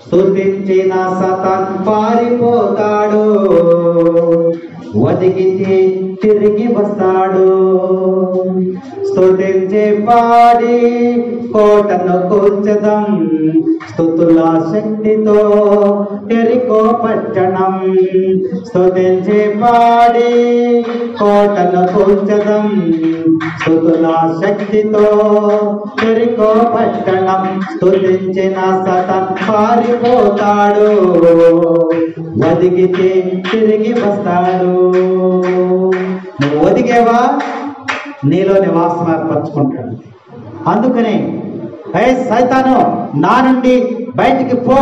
స్తుతించిన సతాన్ పారిపోతాడు, ఒదిగితే తిరిగి వస్తాడు. స్తుతించే పాడి కోటను కూర్చదం, స్తుతుల శక్తితో ఎరికో పట్టణం. స్తుతించే పాడి కోటను కూర్చదం, స్తుతుల శక్తితో ఎరికో పట్టణం. స్తుతించిన సతాన్ పారిపోతాడు, ఒదిగితే తిరిగి వస్తాడు. నువ్వు ఒదిగేవా, నీలో నివాసం ఏర్పరచుకుంటాడు. అందుకనే ఏ సైతాను నా నుండి బయటికి పో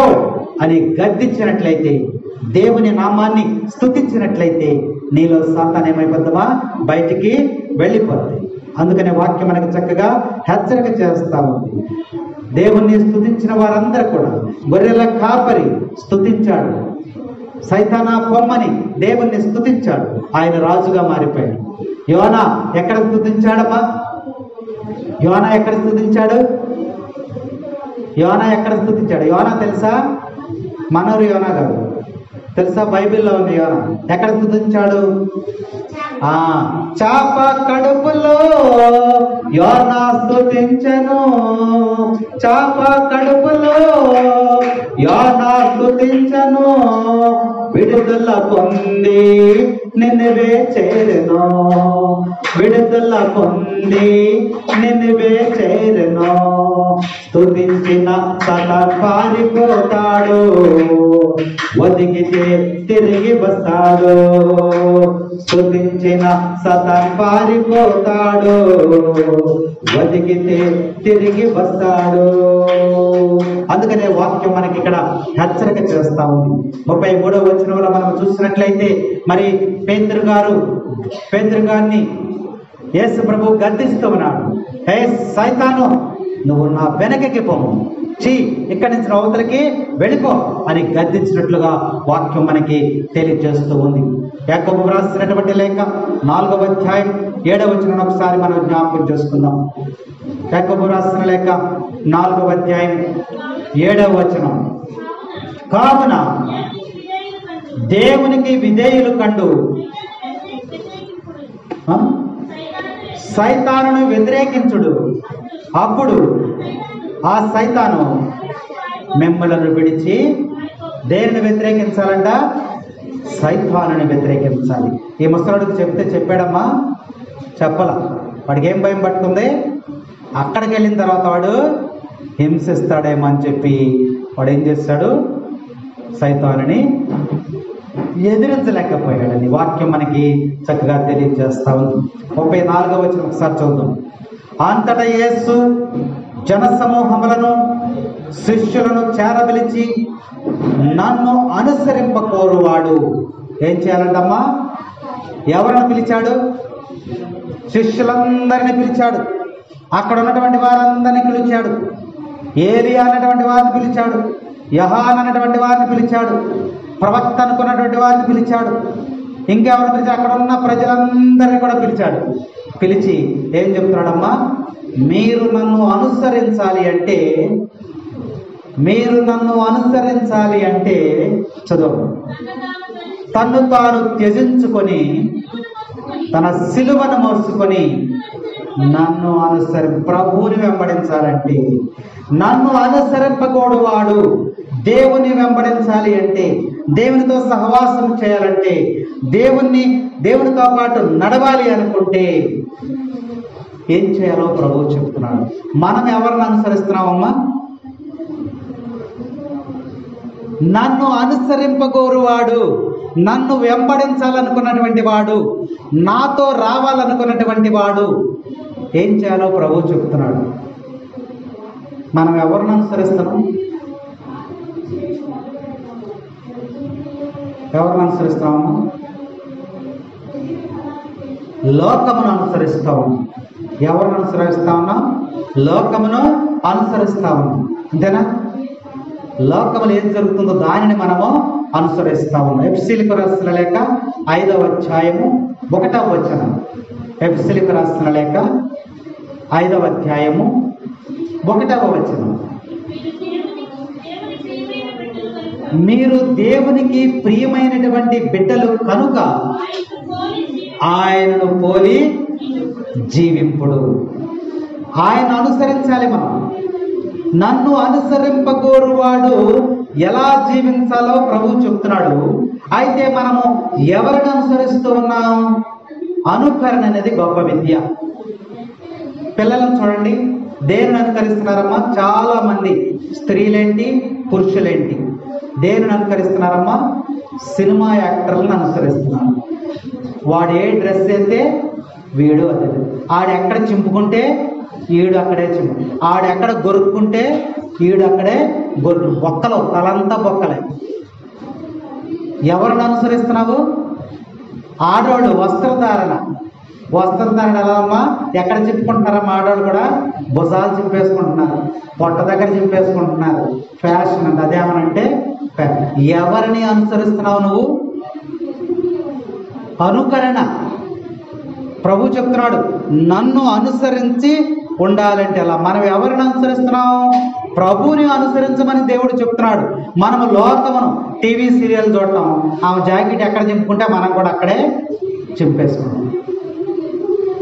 అని గద్దించినట్లయితే, దేవుని నామాన్ని స్తుతించినట్లయితే నీలో సాతాను ఏమైపోద్దామా? బయటికి వెళ్ళిపోద్ది. అందుకనే వాక్యం మనకి చక్కగా హెచ్చరిక చేస్తా ఉంది. దేవుణ్ణి స్తుతించిన వారందరూ కూడా, గొర్రెల కాపరి స్తుతించాడు, సైతానా పొమ్మని దేవుణ్ణి స్తుతించాడు, ఆయన రాజుగా మారిపోయాడు. యోనా ఎక్కడ స్తుతించాడమ్మా? యోనా ఎక్కడ స్తుతించాడు? యోనా ఎక్కడ స్తుతించాడు? యోనా తెలుసా? మనోరు యోనా కాదు, తెలుసా? బైబిల్లో ఉంది యోనా. ఎక్కడ స్తుతించాడు? చాప కడుపులో యోనా స్తుతించెను, చాప కడుపులో యోనా స్తుతించెను. విడుదల పొంది నిన్నవే చేరెను, విడుదల పొంది నిన్నవే చేరెను. స్తుతించిన సతాన్ పారిపోతాడు, ఒదిగితే తిరిగి వస్తాడు. స్తుతించిన సతాన్ పారిపోతాడు, ఒదిగితే తిరిగి వస్తాడు. అందుకనే వాక్యం మనకి ఇక్కడ హెచ్చరిక చేస్తా ఉంది. 33వ వచనంలో మనం చూసినట్లయితే, మరి పేతురు గారిని యేసు ప్రభు గద్దిస్తూ ఉన్నాడు. హే సైతాను, నువ్వు నా వెనకకి పోము, ఇక్కడి నుంచి అవతలకి వెళ్ళిపో అని గద్దించినట్లుగా వాక్యం మనకి తెలియజేస్తూ ఉంది. యాకోబు రాసినటువంటి లేఖ 4వ అధ్యాయం 7వ వచనం ఒకసారి మనం జ్ఞాపకం చేసుకుందాం. యాకోబు రాసిన లేఖ 4వ అధ్యాయం 7వ వచనం. కావున దేవునికి విధేయులు కండు సైతానును వ్యతిరేకించుడు, అప్పుడు ఆ సైతాను మిమ్మలను విడిచి దేనిని వ్యతిరేకించాలంట? సైతానుని వ్యతిరేకించాలి. ఈ ముసలుడికి చెప్పాడమ్మా? చెప్పలా. వాడికి ఏం భయం పట్టుకుంది? అక్కడికి వెళ్ళిన తర్వాత వాడు హింసిస్తాడేమో అని చెప్పి వాడు ఏం చేస్తాడు? సైతానుని ఎదిరించలేకపోయాడని వాక్యం మనకి చక్కగా తెలియజేస్తా ఉంది. 34వ వచనం ఒకసారి చూద్దాం. అంతటా యేసు జనసమూహములను శిష్యులను చేరబిలిచి, నన్ను అనుసరింపకోరువాడు ఏం చేయాలంటమ్మా? ఎవరిని పిలిచాడు? శిష్యులందరినీ పిలిచాడు. అక్కడ ఉన్నటువంటి వారందరినీ పిలిచాడు. ఏలియా అన్నటువంటి వారిని పిలిచాడు, యెహోవా అన్నటువంటి వారిని పిలిచాడు, ప్రవక్త అనుకున్నటువంటి వారిని పిలిచాడు, ఇంకెవరు పిలిచాడు? అక్కడ ఉన్న ప్రజలందరినీ కూడా పిలిచాడు. పిలిచి ఏం చెప్తున్నాడమ్మా? మీరు నన్ను అనుసరించాలి అంటే చదువు. తన్ను తాను త్యజించుకొని తన సిలువను మోసుకొని నన్ను ప్రభువుని వెంబడించాలంటే, నన్ను అనుసరింపకూడవాడు దేవుని వెంబడించాలి అంటే, దేవునితో సహవాసం చేయాలంటే, దేవునితో పాటు నడవాలి అనుకుంటే ఏం చేయాలో ప్రభువు చెప్తున్నాడు. మనం ఎవరిని అనుసరిస్తున్నామమ్మా? నన్ను అనుసరింపగోరువాడు, నన్ను వెంబడించాలనుకున్నటువంటి వాడు, నాతో రావాలనుకున్నటువంటి వాడు ఏం చేయాలో ప్రభువు చెప్తున్నాడు. మనం ఎవరిని అనుసరిస్తున్నాం? ఎవరిని అనుసరిస్తాము? లోకమును అనుసరిస్తాము. ఎవరిని అనుసరిస్తా ఉన్నాం? లోకమును అనుసరిస్తా ఉన్నాం. అంతేనా? లోకములు ఏం జరుగుతుందో దానిని మనము అనుసరిస్తా ఉన్నాం. ఎఫెసీయులకు రాసిన లేఖ 5వ అధ్యాయము 1వ వచనం. ఎఫెసీయులకు రాసిన లేఖ 5వ అధ్యాయము 1వ వచనం. మీరు దేవునికి ప్రియమైనటువంటి బిడ్డలు కనుక ఆయనను పోలి జీవింపుడు. ఆయన అనుసరించాలి మనం. నన్ను అనుసరింపగోరువాడు ఎలా జీవించాలో ప్రభువు చెప్తున్నాడు. అయితే మనము ఎవరిని అనుసరిస్తూ ఉన్నాం? అనుకరణ అనేది గొప్ప విద్య. పిల్లలను చూడండి, దేనిని అనుకరిస్తున్నారమ్మా? చాలా మంది స్త్రీలేంటి, పురుషులేంటి, దేనిని అనుకరిస్తున్నారమ్మా? సినిమా యాక్టర్లను అనుసరిస్తున్నారు. వాడు ఏ డ్రెస్ అయితే వీడు అదే, ఆడెక్కడ చింపుకుంటే ఈడు అక్కడే చింపు, ఆడెక్కడ గొరుక్కుంటే ఈడు అక్కడే గొర్రు. బొక్కలు, తలంతా బొక్కలే. ఎవరిని అనుసరిస్తున్నావు? ఆడవాళ్ళు వస్త్రధారణ ఎలా అమ్మా? ఎక్కడ చింపుకుంటున్నారమ్మా? ఆడవాళ్ళు కూడా భుజాలు చింపేసుకుంటున్నారు, పొట్ట దగ్గర చింపేసుకుంటున్నారు. ఫ్యాషన్ అంటే అదేమనంటే ఎవరిని అనుసరిస్తున్నావు నువ్వు? అనుకరణ. ప్రభు చెప్తున్నాడు నన్ను అనుసరించి ఉండాలంటే ఎలా? మనం ఎవరిని అనుసరిస్తున్నాం? ప్రభువుని అనుసరించమని దేవుడు చెప్తున్నాడు. మనము లోకమును, టీవీ సీరియల్ చూడటం, ఆమె జాకెట్ ఎక్కడ చింపుకుంటే మనం కూడా అక్కడే చింపేసుకుంటాం.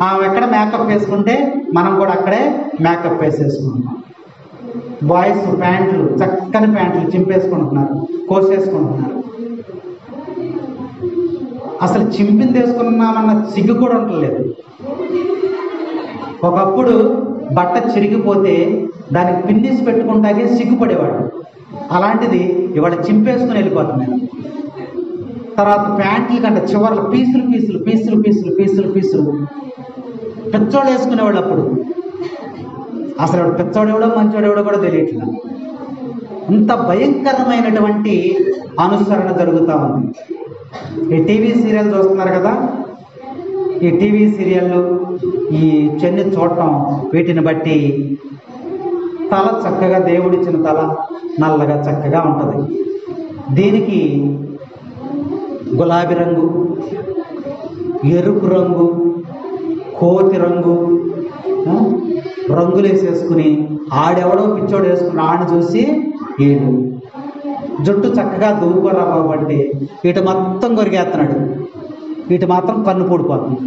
ఆమె ఎక్కడ మేకప్ వేసుకుంటే మనం కూడా అక్కడే మేకప్ వేసేసుకుంటాం. బాయ్స్ ప్యాంట్లు, చక్కని ప్యాంట్లు చింపేసుకుంటున్నారు, కోసేసుకుంటున్నారు. అసలు చింపింది వేసుకున్నామన్న సిగ్గు కూడా ఉండలేదు. ఒకప్పుడు బట్ట చిరిగిపోతే దానికి పిన్నిసి పెట్టుకుంటాకే సిగ్గుపడేవాడు. అలాంటిది ఇవాళ చింపేసుకుని వెళ్ళిపోతున్నాడు. తర్వాత ప్యాంట్లు కంటే చివర్లు పీసులు పీసులు పీసులు పీసులు పీసులు పీసులు పెచ్చోడు వేసుకునేవాళ్ళు. అప్పుడు అసలు పెచ్చోడెవడో మంచోడెవడో కూడా తెలియట్లా. అంత భయంకరమైనటువంటి అనుసరణ జరుగుతూ ఉంది. ఈ టీవీ సీరియల్ చూస్తున్నారు కదా, ఈ టీవీ సీరియళ్ళు, ఈ చెన్ని చూడటం, వీటిని బట్టి తల చక్కగా, దేవుడిచ్చిన తల నల్లగా చక్కగా ఉంటుంది. దీనికి గులాబీ రంగు, ఎరుపు రంగు, కోతి రంగు రంగులు వేసేసుకుని ఆడెవడో పిచ్చోడు వేసుకుని ఆడిని చూసి ఈడు జుట్టు చక్కగా దూకోరా బాబంటే ఇటు మొత్తం కొరికేస్తున్నాడు, ఇటు మాత్రం కన్ను పూడిపోతుంది,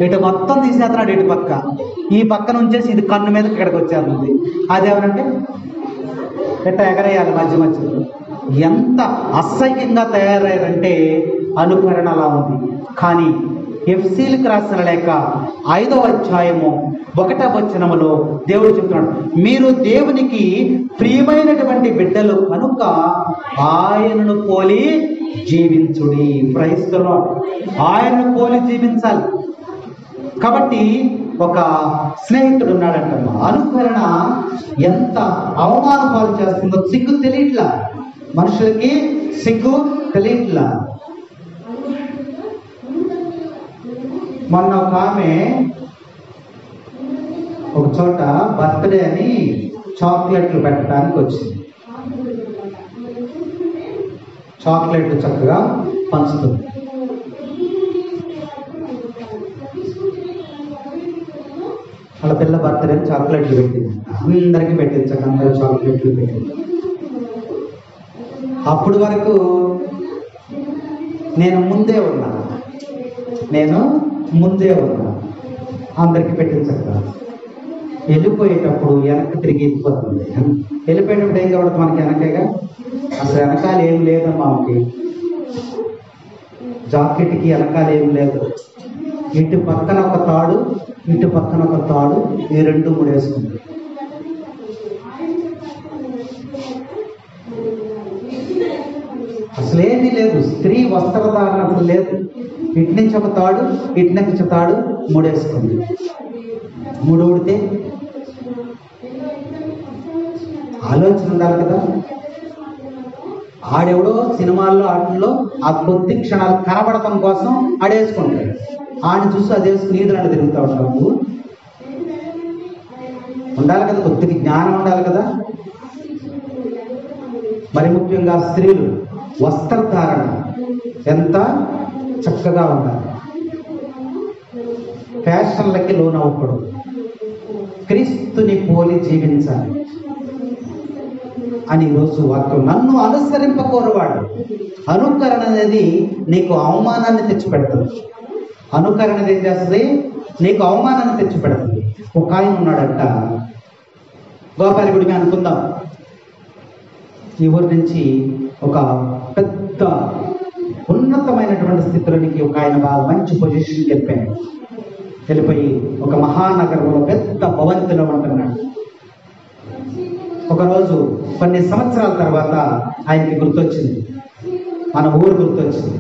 ఇటు మొత్తం తీసేస్తున్నాడు. ఇటు పక్క, ఈ పక్కన ఉంచేసి ఇది కన్ను మీద ఇక్కడికి వచ్చేస్తుంది. అదేమనంటే ఎట్లా ఎగరేయాలి మధ్య మధ్యలో. ఎంత అసహ్యంగా తయారయ్యారంటే అనుకరణ అలా ఉంది. కానీ ఎఫెసీయులకు రాసిన లేఖ 5వ అధ్యాయము 1వ వచనములో దేవుడు చెప్తున్నాడు, మీరు దేవునికి ప్రియమైనటువంటి బిడ్డలు కనుక ఆయనను పోలి జీవించుడి. క్రైస్తవులు ఆయనను పోలి జీవించాలి. కాబట్టి ఒక స్నేహితుడు ఉన్నాడంట, అనుకరణ ఎంత అవమాన పాలు చేస్తుందో సిగ్గు తెలియట్లా, మనుషులకి సిగ్గు తెలియట్లా. మొన్న ఒక ఆమె ఒక చోట బర్త్డే అని చాక్లెట్లు పెట్టడానికి వచ్చింది. చాక్లెట్లు చక్కగా పంచుతుంది. వాళ్ళ పిల్ల బర్త్డే చాక్లెట్లు పెట్టింది, అందరికీ పెట్టించాక అందరూ చాక్లెట్లు పెట్టింది. అప్పుడు వరకు నేను ముందే ఉన్నా, అందరికి పెట్టించక వెళ్ళిపోయేటప్పుడు వెనక్కి తిరిగి వెళ్ళిపోతుంది. వెళ్ళిపోయేటప్పుడు ఏం కాబట్టి మనకి వెనకేగా, అసలు వెనకాల ఏం లేదమ్మా ఆమెకి, జాకెట్కి వెనకాల ఏం లేదు. ఇటు పక్కన ఒక తాడు, ఇటు పక్కన ఒక తాడు, ఈ రెండు ముడేసుకుంది. అసలేమీ లేదు, స్త్రీ వస్త్రధారణ అసలు లేదు. ఇటు నుంచి ఒక తాడు, ఇటు నుంచి తాడు ముడేసుకుంది. ముడితే ఆలోచన ఉండాలి కదా. ఆడెవడో సినిమాల్లో ఆటల్లో ఆ కొద్ది క్షణాలు కనబడటం కోసం ఆడేసుకుంటాడు. ఆడిని చూసి అది వేసుకుని ఈదులాంటి తిరుగుతూ ఉంటావు నువ్వు. ఉండాలి కదా, కొద్దిగా జ్ఞానం ఉండాలి కదా. మరి ముఖ్యంగా స్త్రీలు వస్త్రధారణ ఎంత చక్కగా ఉండాలి. ఫ్యాషన్లకి లోనవ్వకూడదు, క్రీస్తుని పోలి జీవించాలి అని ఈరోజు వాక్యం. నన్ను అనుసరింపకోరువాడు. అనుకరణ అనేది నీకు అవమానాన్ని తెచ్చిపెడుతుంది. అనుకరణ ఏం చేస్తుంది? నీకు అవమానాన్ని తెచ్చిపెడుతుంది. ఒక ఆయన ఉన్నాడంట, గోపాలగుడిగా అనుకుందాం. ఈ ఊరి నుంచి ఒక పెద్ద ఉన్నతమైనటువంటి స్థితిలోనికి ఒక ఆయన బాగా మంచి పొజిషన్కి వెళ్ళిపోయి ఒక మహానగరంలో పెద్ద భవంతిలో ఉంటున్నాడు. ఒకరోజు కొన్ని సంవత్సరాల తర్వాత ఆయనకి గుర్తొచ్చింది, మన ఊరు గుర్తొచ్చింది.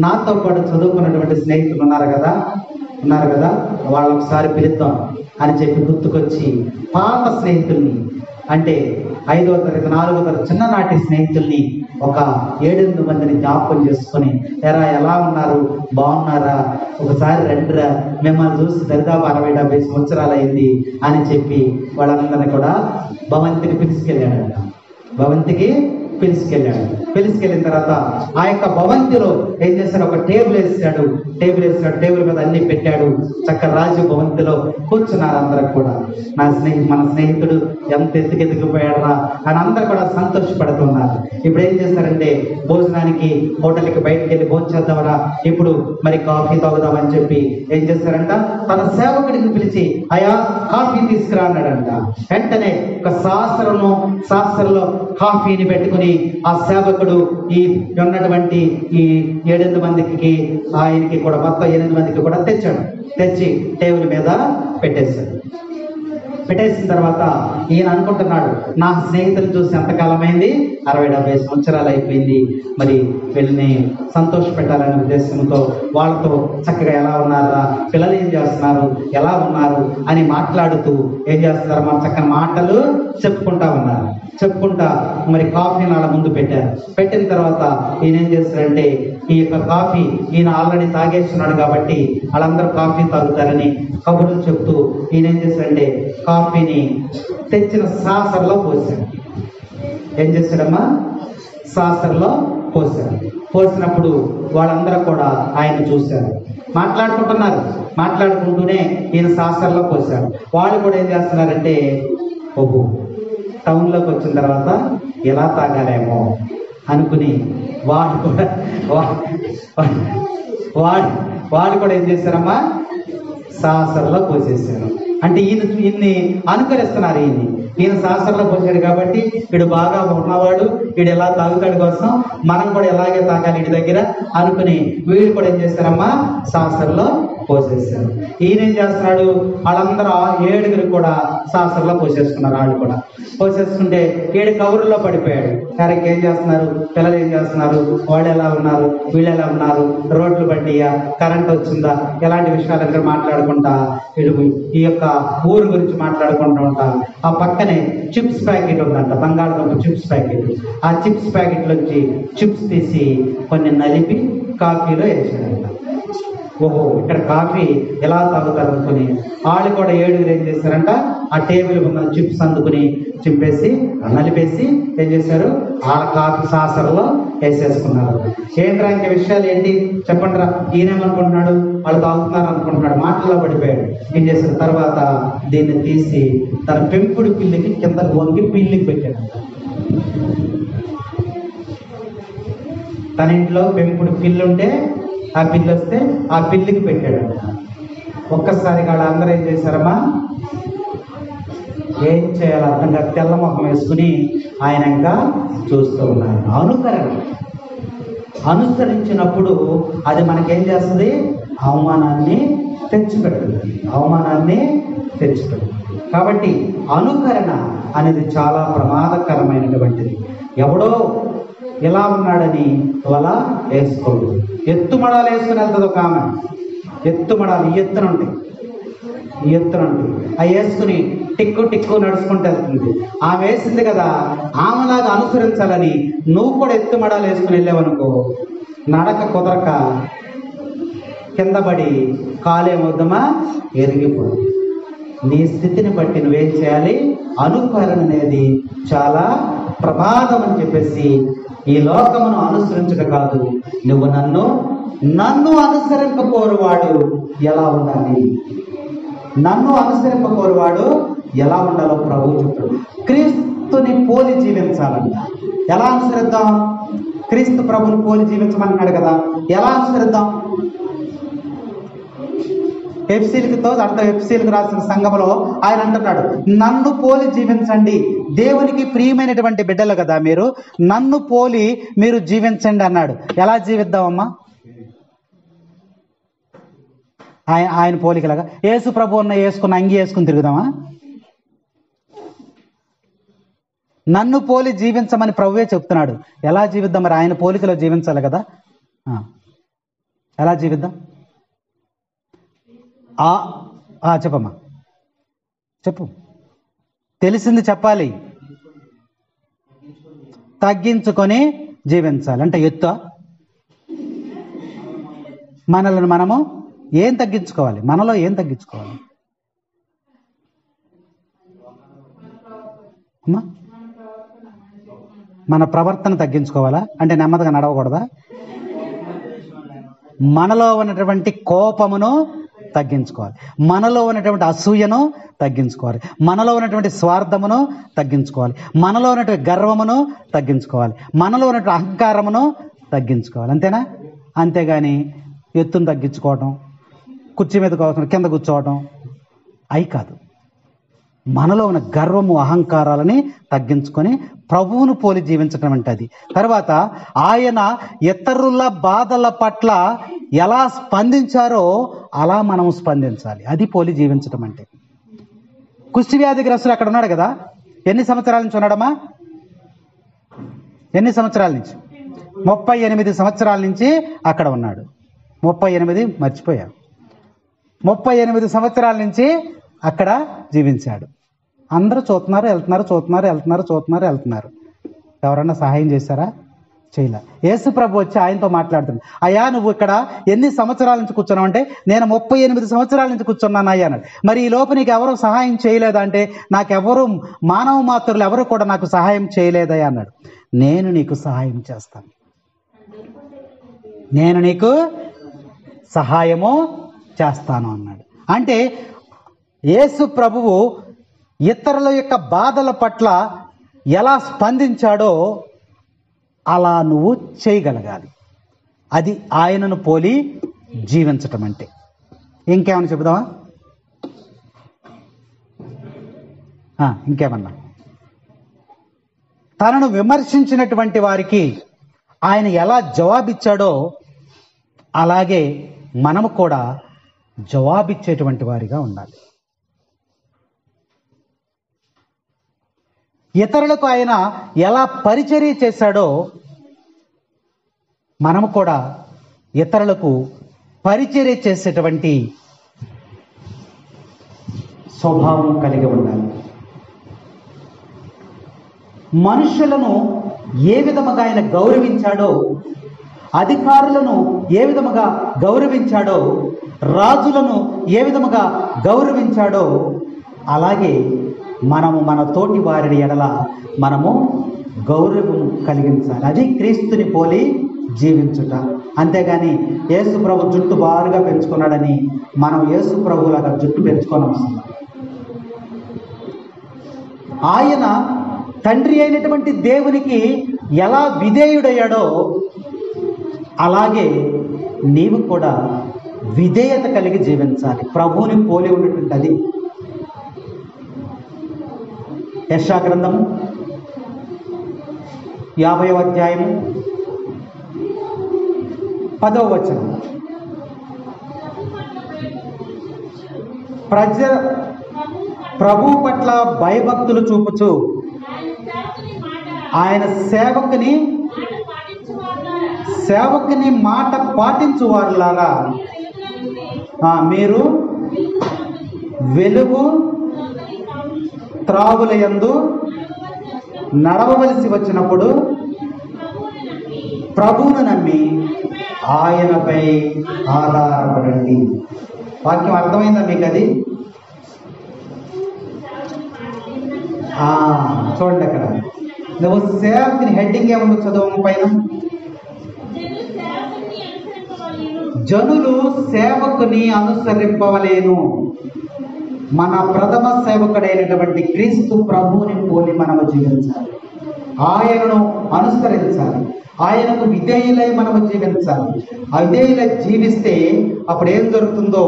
నాతో పాటు చదువుకున్నటువంటి స్నేహితులు ఉన్నారు కదా, వాళ్ళు ఒకసారి పిలుద్దాం అని చెప్పి గుర్తుకొచ్చి పాత స్నేహితుల్ని, అంటే 5వ తరగతి 4వ తరగతి చిన్ననాటి స్నేహితుల్ని ఒక 7-8 మందిని జ్ఞాపకం చేసుకొని, ఎలా ఉన్నారు, బాగున్నారా, ఒకసారి రండిరా, మిమ్మల్ని చూసి దరిదాపు 60-70 సంవత్సరాలు అయింది అని చెప్పి వాళ్ళందరినీ కూడా భవంతికి పిలుచుకెళ్ళాడంట. పిలుచుకెళ్ళిన తర్వాత ఆ యొక్క భవంతిలో ఏం చేశాడు? ఒక టేబుల్ వేసాడు. టేబుల్ మీద అన్ని పెట్టాడు. చక్కగా రాజు భవంతిలో కూర్చున్నారు అందరూ కూడా. మన స్నేహితుడు ఎంత ఎత్తుకెదిగిపోయాడరా అని అందరూ కూడా సంతోషపడుతున్నారు. ఇప్పుడు ఏం చేస్తారంటే, భోజనానికి హోటల్కి బయటకు వెళ్ళి భోజనం చేద్దామరా, ఇప్పుడు మరి కాఫీ తాగుదామని చెప్పి ఏం చేస్తారంట, తన సేవకుడిని పిలిచి అయా కాఫీ తీసుకురా అన్నాడంట. వెంటనే ఒక సాసరలో కాఫీని పెట్టుకుని ఆ సేవకుడు ఈ ఉన్నటువంటి ఈ 7-8 మందికి, ఆయనకి కూడా మొత్తం 8 మందికి కూడా తెచ్చి టేబుల్ మీద పెట్టేసిన తర్వాత ఈయన అనుకుంటున్నాడు, నా స్నేహితులు చూసి ఎంతకాలమైంది, 60-70 సంవత్సరాలు అయిపోయింది, మరి వీళ్ళని సంతోష పెట్టాలనే ఉద్దేశంతో వాళ్ళతో చక్కగా ఎలా ఉన్నారా, పిల్లలు ఏం చేస్తున్నారు, ఎలా ఉన్నారు అని మాట్లాడుతూ ఏం చేస్తున్నారు, మన చక్కని మాటలు చెప్పుకుంటా మరి కాఫీని వాళ్ళ ముందు పెట్టిన తర్వాత ఈయన ఏం చేస్తారంటే, ఈ యొక్క కాఫీ ఈయన ఆల్రెడీ తాగేస్తున్నాడు కాబట్టి వాళ్ళందరూ కాఫీ తాగుతారని కబుర్లు చెప్తూ ఈయన ఏం చేస్తాడంటే కాఫీని తెచ్చిన సాసర్లో పోసాడు. ఏం చేశాడమ్మా? సాసర్లో పోసినప్పుడు వాళ్ళందరూ కూడా ఆయన చూశారు. మాట్లాడుకుంటూనే ఈయన సాసర్లో పోసాడు. వాళ్ళు కూడా ఏం చేస్తున్నారంటే, ఓహో టౌన్లోకి వచ్చిన తర్వాత ఎలా తాగాలేమో అనుకుని వాళ్ళు కూడా ఏం చేశారమ్మా? సాసర్లో పోసేసారు. అంటే ఈయన్ని అనుకరిస్తున్నారు. ఈయన సాసర్లో పోసాడు కాబట్టి వీడు బాగా ఉన్నవాడు, వీడు ఎలా తాగుతాడు కోసం మనం కూడా ఎలాగే తాగాలి వీడి దగ్గర అనుకుని వీడు కూడా ఏం చేశారమ్మా? సాసర్లో పోసేసారు. ఈయన ఏం చేస్తున్నాడు? వాళ్ళందరూ 7 కూడా సాసర్లో పోసేసుకున్నారు. వాళ్ళు కూడా పోసేసుకుంటే 7 కబుర్లో పడిపోయాడు. సరిగ్గా ఏం చేస్తున్నారు, పిల్లలు ఏం చేస్తున్నారు, వాళ్ళు ఎలా ఉన్నారు, వీళ్ళు ఎలా ఉన్నారు, రోడ్లు బండియా, కరెంట్ వచ్చిందా, ఎలాంటి విషయాలంటే మాట్లాడుకుంటా వీడు ఈ యొక్క ఊరు గురించి మాట్లాడుకుంటూ ఉంటా. ఆ పక్కనే చిప్స్ ప్యాకెట్ ఉందంట, బంగాళదుంప చిప్స్ ప్యాకెట్. ఆ చిప్స్ ప్యాకెట్లోంచి చిప్స్ తీసి కొన్ని నలిపి కాఫీలో వేసాడంట. ఓహో ఇక్కడ కాఫీ ఎలా తాగుతారు అనుకుని వాళ్ళు కూడా 7 ఏం చేశారంట, ఆ టేబుల్ ఉన్న చిప్స్ అందుకుని నలిపేసి ఏం చేశారు, ఆ కాఫీ సాసర్లో వేసేసుకున్నారు. ఏంట్రా ఇంక విషయాలు ఏంటి చెప్పండి రా. ఈయనేమనుకుంటున్నాడు, వాళ్ళు తాగుతున్నారు అనుకుంటున్నాడు, మాటల్లో పడిపోయాడు. ఏం చేసిన తర్వాత దీన్ని తీసి తన పెంపుడు పిల్లికి కిందకు వంగి పిల్లికి పెట్టాడు. తన ఇంట్లో పెంపుడు పిల్లి ఉంటే ఆ పిల్లి వస్తే ఆ పిల్లికి పెట్టాడు. ఒక్కసారి వాళ్ళందరూ ఏం చేశారమ్మా? ఏం చేయాలో అర్థం కాక తెల్ల ముఖం వేసుకుని ఆయన ఇంకా చూస్తూ ఉన్నారు. అనుసరించినప్పుడు అది మనకేం చేస్తుంది? అవమానాన్ని తెచ్చిపెడుతుంది. కాబట్టి అనుకరణ అనేది చాలా ప్రమాదకరమైనటువంటిది. ఎవడో ఇలా ఉన్నాడని వల వేసుకోడు. ఎత్తుమడాలు వేసుకుని వెళ్తుంది ఒక ఆమె. ఎత్తుమడాలు ఈ ఎత్తునుంటాయి అవి వేసుకుని టిక్కు నడుచుకుంటూ వెళ్తుంది. ఆమె వేసింది కదా, ఆమెలాగా అనుసరించాలని నువ్వు కూడా ఎత్తుమడాలు వేసుకుని వెళ్ళావనుకో, నడక కుదరక కింద పడి కాలేమవుతామా ఎరిగిపోదు. నీ స్థితిని బట్టి నువ్వేం చేయాలి? అనుకరణ అనేది చాలా ప్రమాదం అని చెప్పేసి, ఈ లోకమును అనుసరించడం కాదు, నువ్వు నన్ను అనుసరింపకోరువాడు ఎలా ఉండాలి, నన్ను అనుసరింపకోరువాడు ఎలా ఉండాలో ప్రభువు చెప్తాడు. క్రీస్తుని పోలి జీవించాలంట. ఎలా అనుసరిద్దాం? క్రీస్తు ప్రభుని పోలి జీవించమన్నాడు కదా, ఎలా అనుసరిద్దాం? ఎఫ్సీలకు రాసిన సంఘంలో ఆయన అంటున్నాడు, నన్ను పోలి జీవించండి. దేవునికి ప్రియమైనటువంటి బిడ్డలు కదా మీరు, నన్ను పోలి మీరు జీవించండి అన్నాడు. ఎలా జీవిద్దామమ్మా? ఆయన పోలికలాగా యేసు ప్రభు వేసుకున్న అంగి వేసుకుని తిరుగుదామా? నన్ను పోలి జీవించమని ప్రభువే చెప్తున్నాడు. ఎలా జీవిద్దాం మరి? ఆయన పోలికలో జీవించాలి కదా. ఎలా జీవిద్దాం? చెప్పమ్మా, చెప్పు. తెలిసింది చెప్పాలి. తగ్గించుకొని జీవించాలి అంటే ఎత్తు. మనల్ని మనము ఏం తగ్గించుకోవాలి? మనలో ఏం తగ్గించుకోవాలి అమ్మా? మన ప్రవర్తన తగ్గించుకోవాలా? అంటే నెమ్మదిగా నడవకూడదా? మనలో ఉన్నటువంటి కోపమును తగ్గించుకోవాలి, మనలో ఉన్నటువంటి అసూయను తగ్గించుకోవాలి, మనలో ఉన్నటువంటి స్వార్థమును తగ్గించుకోవాలి, మనలో ఉన్నటువంటి గర్వమును తగ్గించుకోవాలి, మనలో ఉన్నటువంటి అహంకారమును తగ్గించుకోవాలి. అంతేనా? అంతేగాని ఎత్తును తగ్గించుకోవటం, కుర్చీ మీద కింద కూర్చోవటం అయి కాదు. మనలో ఉన్న గర్వము అహంకారాలని తగ్గించుకొని ప్రభువును పోలి జీవించటం అంటే అది. తర్వాత ఆయన ఇతరుల బాధల పట్ల ఎలా స్పందించారో అలా మనం స్పందించాలి. అది పోలి జీవించటం అంటే. కుష్టి వ్యాధిగ్రస్తుడు అక్కడ ఉన్నాడు కదా, ఎన్ని సంవత్సరాల నుంచి ఉన్నాడమ్మా? ఎన్ని సంవత్సరాల నుంచి? 38 సంవత్సరాల నుంచి అక్కడ ఉన్నాడు. 38 మర్చిపోయా. 38 సంవత్సరాల నుంచి అక్కడ జీవించాడు. అందరూ చూస్తున్నారు, వెళ్తున్నారు. ఎవరన్నా సహాయం చేశారా? చేయలే. యేసు ప్రభు వచ్చి ఆయనతో మాట్లాడుతున్నాడు. అయ్యా, నువ్వు ఇక్కడ ఎన్ని సంవత్సరాల నుంచి కూర్చున్నావు అంటే, నేను 38 సంవత్సరాల నుంచి కూర్చున్నాను అయ్యా అన్నాడు. మరి ఈ లోపు నీకు ఎవరు సహాయం చేయలేదా అంటే, నాకెవరు మానవ మాతృలు ఎవరు కూడా నాకు సహాయం చేయలేదయ్యా అన్నాడు. నేను నీకు సహాయం చేస్తాను, నేను నీకు సహాయము చేస్తాను అన్నాడు. అంటే యేసు ప్రభువు ఇతరుల యొక్క బాధల పట్ల ఎలా స్పందించాడో అలా నువ్వు చేయగలగాలి. అది ఆయనను పోలి జీవించటం అంటే. ఇంకేమన్నా చెబుదామా? ఇంకేమన్నా? తనను విమర్శించినటువంటి వారికి ఆయన ఎలా జవాబిచ్చాడో అలాగే మనము కూడా జవాబిచ్చేటువంటి వారిగా ఉండాలి. ఇతరులకు ఆయన ఎలా పరిచర్య చేశాడో మనము కూడా ఇతరులకు పరిచర్య చేసేటువంటి స్వభావం కలిగి ఉండాలి. మనుషులను ఏ విధముగా ఆయన గౌరవించాడో, అధికారులను ఏ విధముగా గౌరవించాడో, రాజులను ఏ విధముగా గౌరవించాడో అలాగే మనము మన తోటి వారి ఎడల మనము గౌరవం కలిగించాలి. అది క్రీస్తుని పోలి జీవించుట. అంతేగాని యేసు ప్రభు జుట్టు బారుగా పెంచుకున్నాడని మనం యేసు ప్రభులాగా జుట్టు పెంచుకోని అవసరం. ఆయన తండ్రి అయినటువంటి దేవునికి ఎలా విధేయుడయ్యాడో అలాగే నీవు కూడా విధేయత కలిగి జీవించాలి. ప్రభువుని పోలి ఉన్నటువంటి అది యెషయా గ్రంథము 50వ అధ్యాయము 10వ వచనం. ప్రభు పట్ల భయభక్తులు చూపుచు ఆయన సేవకుని మాట పాటించు వారులారా మీరు వెలుగు త్రావుల యందు నడవవలసి వచ్చినప్పుడు ప్రభువును నమ్మి ఆయనపై ఆధారపడండి. వాక్యం అర్థమైందా మీకు? అది చూడండి, అక్కడ నువ్వు సేవకుని హెడ్డింగ్ ఏమన్నా చదువు పైన, జనులు సేవకుని అనుసరింపవలేను. మన ప్రథమ సేవకుడైనటువంటి క్రీస్తు ప్రభువుని పోలి మనము జీవించాలి, ఆయనను అనుసరించాలి, ఆయనకు విధేయులై మనము జీవించాలి. ఆ విధేయులై జీవిస్తే అప్పుడు ఏం జరుగుతుందో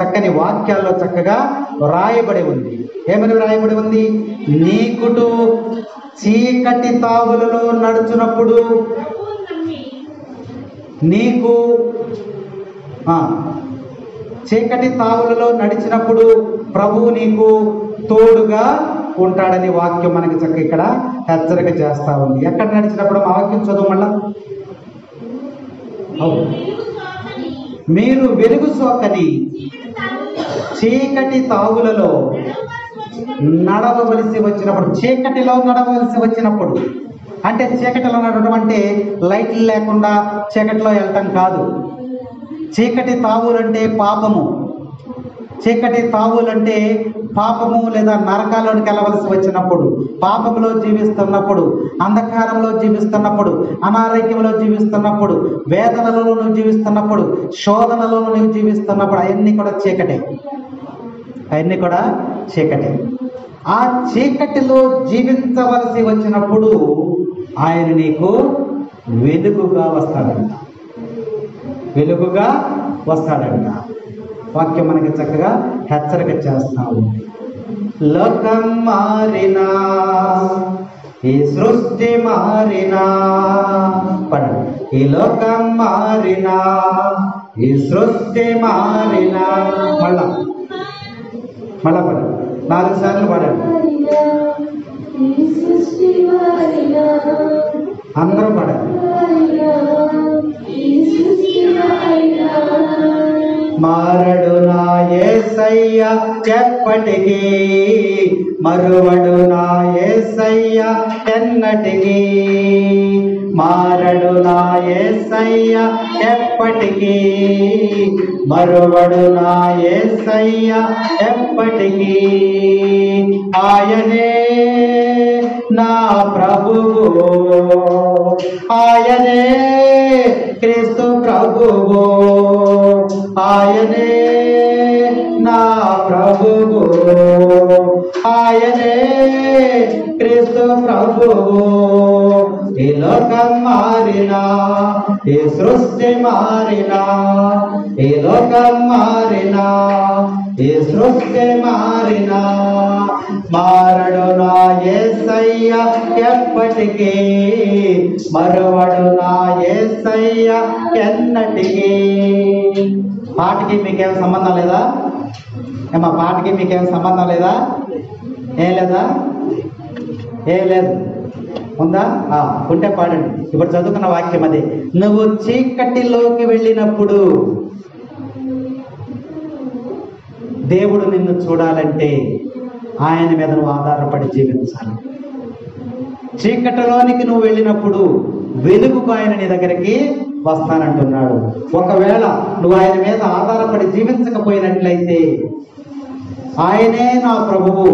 చక్కని వాక్యాల్లో చక్కగా రాయబడి ఉంది. ఏమని రాయబడి ఉంది? నీకుడు చీకటి తావులలో నడుచున్నప్పుడు నీకు చీకటి తావులలో నడిచినప్పుడు ప్రభువు నీకు తోడుగా ఉంటాడని వాక్యం మనకి చక్కగా ఇక్కడ హెచ్చరిక చేస్తా ఉంది. ఎక్కడ నడిచినప్పుడు మా వాక్యం చదువు మళ్ళా. మీరు వెలుగు సోకని చీకటి తావులలో నడవవలసి వచ్చినప్పుడు, చీకటిలో నడవలసి వచ్చినప్పుడు అంటే చీకటిలో నడవడం అంటే లైట్లు లేకుండా చీకటిలో వెళ్ళటం కాదు. చీకటి తావులంటే పాపము, చీకటి తావులంటే పాపము లేదా నరకాల్లోకి వెళ్ళవలసి వచ్చినప్పుడు, పాపంలో జీవిస్తున్నప్పుడు, అంధకారంలో జీవిస్తున్నప్పుడు, అనారోగ్యంలో జీవిస్తున్నప్పుడు, వేదనలో నువ్వు జీవిస్తున్నప్పుడు, శోధనలో నువ్వు జీవిస్తున్నప్పుడు అవన్నీ కూడా చీకటే, అవన్నీ కూడా చీకటే. ఆ చీకటిలో జీవించవలసి వచ్చినప్పుడు ఆయన నీకు వెలుగుగా వస్తాడంట, వెలుగుగా వస్తాడంట. వాక్యం మనకి చక్కగా హెచ్చరిక చేస్తాము. లోకం మారినా, ఈ సృష్టి మారినా, ఈ లోకం మారినా, ఈ సృష్టి మారినా, మళ్ళా పడండి, 4 సార్లు పడండి, అందరూ పడండి. మారడు నా యేసయ్య ఎప్పటికీ, మరువడు నా యేసయ్య ఎన్నటికీ. మారడు నా యేసయ్య ఎప్పటికీ, మరువడు నా యేసయ్య ఎప్పటికీ. ఆయనే నా ప్రభువు, ఆయనే క్రీస్తు ప్రభువు, ఆయనే నా ప్రభువు, ఆయనే క్రీస్తు ప్రభువు. ఈ లోకం మారినా, ఈ సృష్టి మారినా, ఈ లోకం మారినా, ఈ సృష్టి మారినా, మారడు నా యేసయ్య ఎప్పటికీ, మరువడు నా యేసయ్య ఎన్నటికీ. పాటకి మీకేం సంబంధం లేదా? ఏమా పాటకి మీకేం సంబంధం లేదా? ఏం లేదా? ఏం లేదు, ఉందా? ఉంటే పాడండి. ఇప్పుడు చదువుకున్న వాక్యం అదే. నువ్వు చీకటిలోకి వెళ్ళినప్పుడు దేవుడు నిన్ను చూడాలంటే ఆయన మీద నువ్వు ఆధారపడి జీవించాలి. చీకటిలోనికి నువ్వు వెళ్ళినప్పుడు వెలుగుకు ఆయన నీ దగ్గరికి వస్తానంటున్నాడు. ఒకవేళ నువ్వు ఆయన మీద ఆధారపడి జీవించకపోయినట్లయితే, ఆయనే నా ప్రభువు,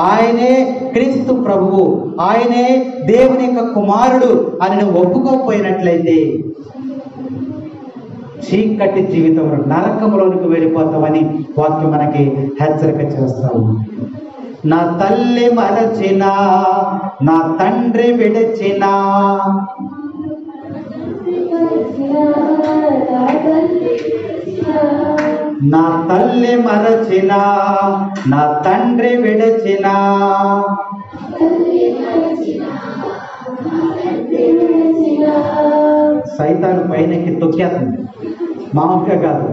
ఆయనే క్రీస్తు ప్రభువు, ఆయనే దేవుని యొక్క కుమారుడు అని నువ్వు ఒప్పుకోకపోయినట్లయితే చీకటి జీవితం నరకంలోనికి వెళ్ళిపోతామని వాక్యం మనకి హెచ్చరిక చేస్తాము. నా తల్లి మరచిన, నా తండ్రి విడిచిన, నా తల్లి మరచిన, నా తండ్రి విడిచిన, సైతాను పైనకి తొక్కేస్తుంది, మామూలుగా కాదు,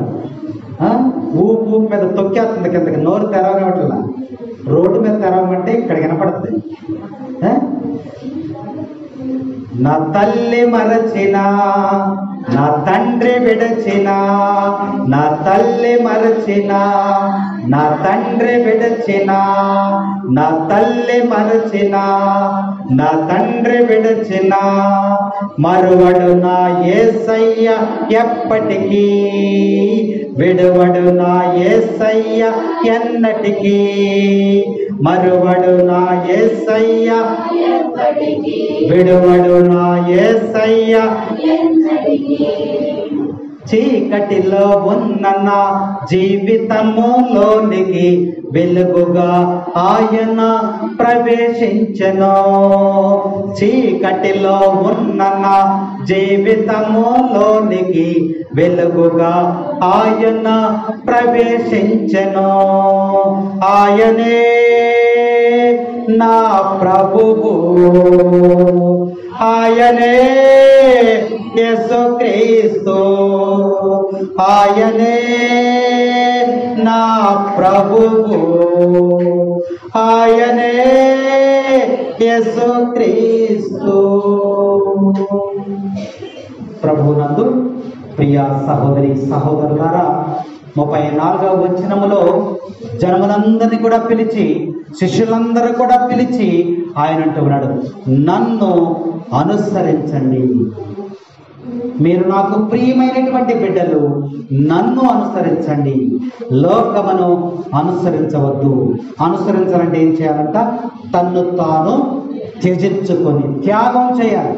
ఊపు మీద తొక్కేస్తుంది కిందకి. నోరు తెరవనివ్వట్లా, రోడ్డు మీద తెరవమంటే ఇక్కడ వినపడుతుంది. నా తల్లి మరచినా, నా తండ్రి విడచినా, నా తల్లి మరచినా, నా తండ్రి విడచినా, నా తల్లి మరచినా, నా తండ్రి విడచినా, మరువడు నా యేసయ్య ఎప్పటికీ, విడువడు నా యేసయ్య ఎన్నటికీ, మరువడు నా యేసయ్య ఎప్పటికీ, విడువడు నా యేసయ్య ఎన్నటికీ. చీకటిలో ఉన్న నా జీవితములోనికి వెలుగుగా ఆయన ప్రవేశించెను. చీకటిలో ఉన్న నా జీవితములోనికి వెలుగుగా ఆయన ప్రవేశించెను. ఆయనే నా ప్రభువు, ఆయనే యేసుక్రీస్తు, ఆయనే నా ప్రభువు, ఆయనే యేసుక్రీస్తు. ప్రభువునందు ప్రియ సహోదరి సహోదరులారా, 34వ వచనములో జనములందరినీ కూడా పిలిచి, శిష్యులందరూ కూడా పిలిచి ఆయన అంటూ ఉన్నాడు, నన్ను అనుసరించండి. మీరు నాకు ప్రియమైనటువంటి బిడ్డలు, నన్ను అనుసరించండి, లోకమును అనుసరించవద్దు. అనుసరించాలంటే ఏం చేయాలంట? తన్ను తాను త్యజించుకొని త్యాగం చేయాలి.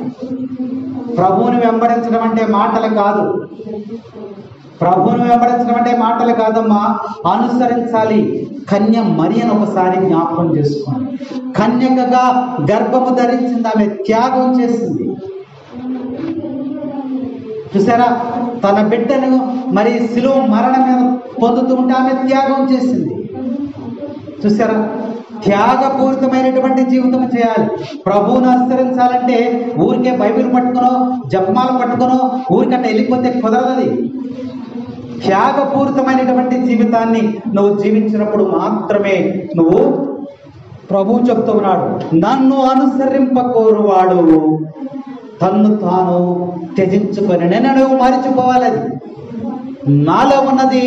ప్రభువుని వెంబడించడం అంటే మాటలు కాదు, ప్రభువుని వెంబడించడం అంటే మాటలు కాదమ్మా, అనుసరించాలి. కన్య మరియను ఒకసారి జ్ఞాపకం చేసుకోండి. కన్యకగా గర్భము ధరించింది, ఆమె త్యాగం చేసింది. చూసారా, తన బిడ్డను మరి శిలువ మరణం మీద పొందుతూ ఉంటే ఆమె త్యాగం చేసింది. చూసారా, త్యాగపూరితమైనటువంటి జీవితం చేయాలి. ప్రభువును అనుసరించాలంటే ఊరికే బైబిల్ పట్టుకునో జపమాల పట్టుకునో ఊరికట్ట వెళ్ళిపోతే కుదరదు. త్యాగపూరితమైనటువంటి జీవితాన్ని నువ్వు జీవించినప్పుడు మాత్రమే నువ్వు, ప్రభువు చెప్తూ ఉన్నాడు, నన్ను అనుసరింపకోరువాడు తన్ను తాను త్యజించుకొని, నేను నువ్వు మరిచిపోవాలి. నాలో ఉన్నది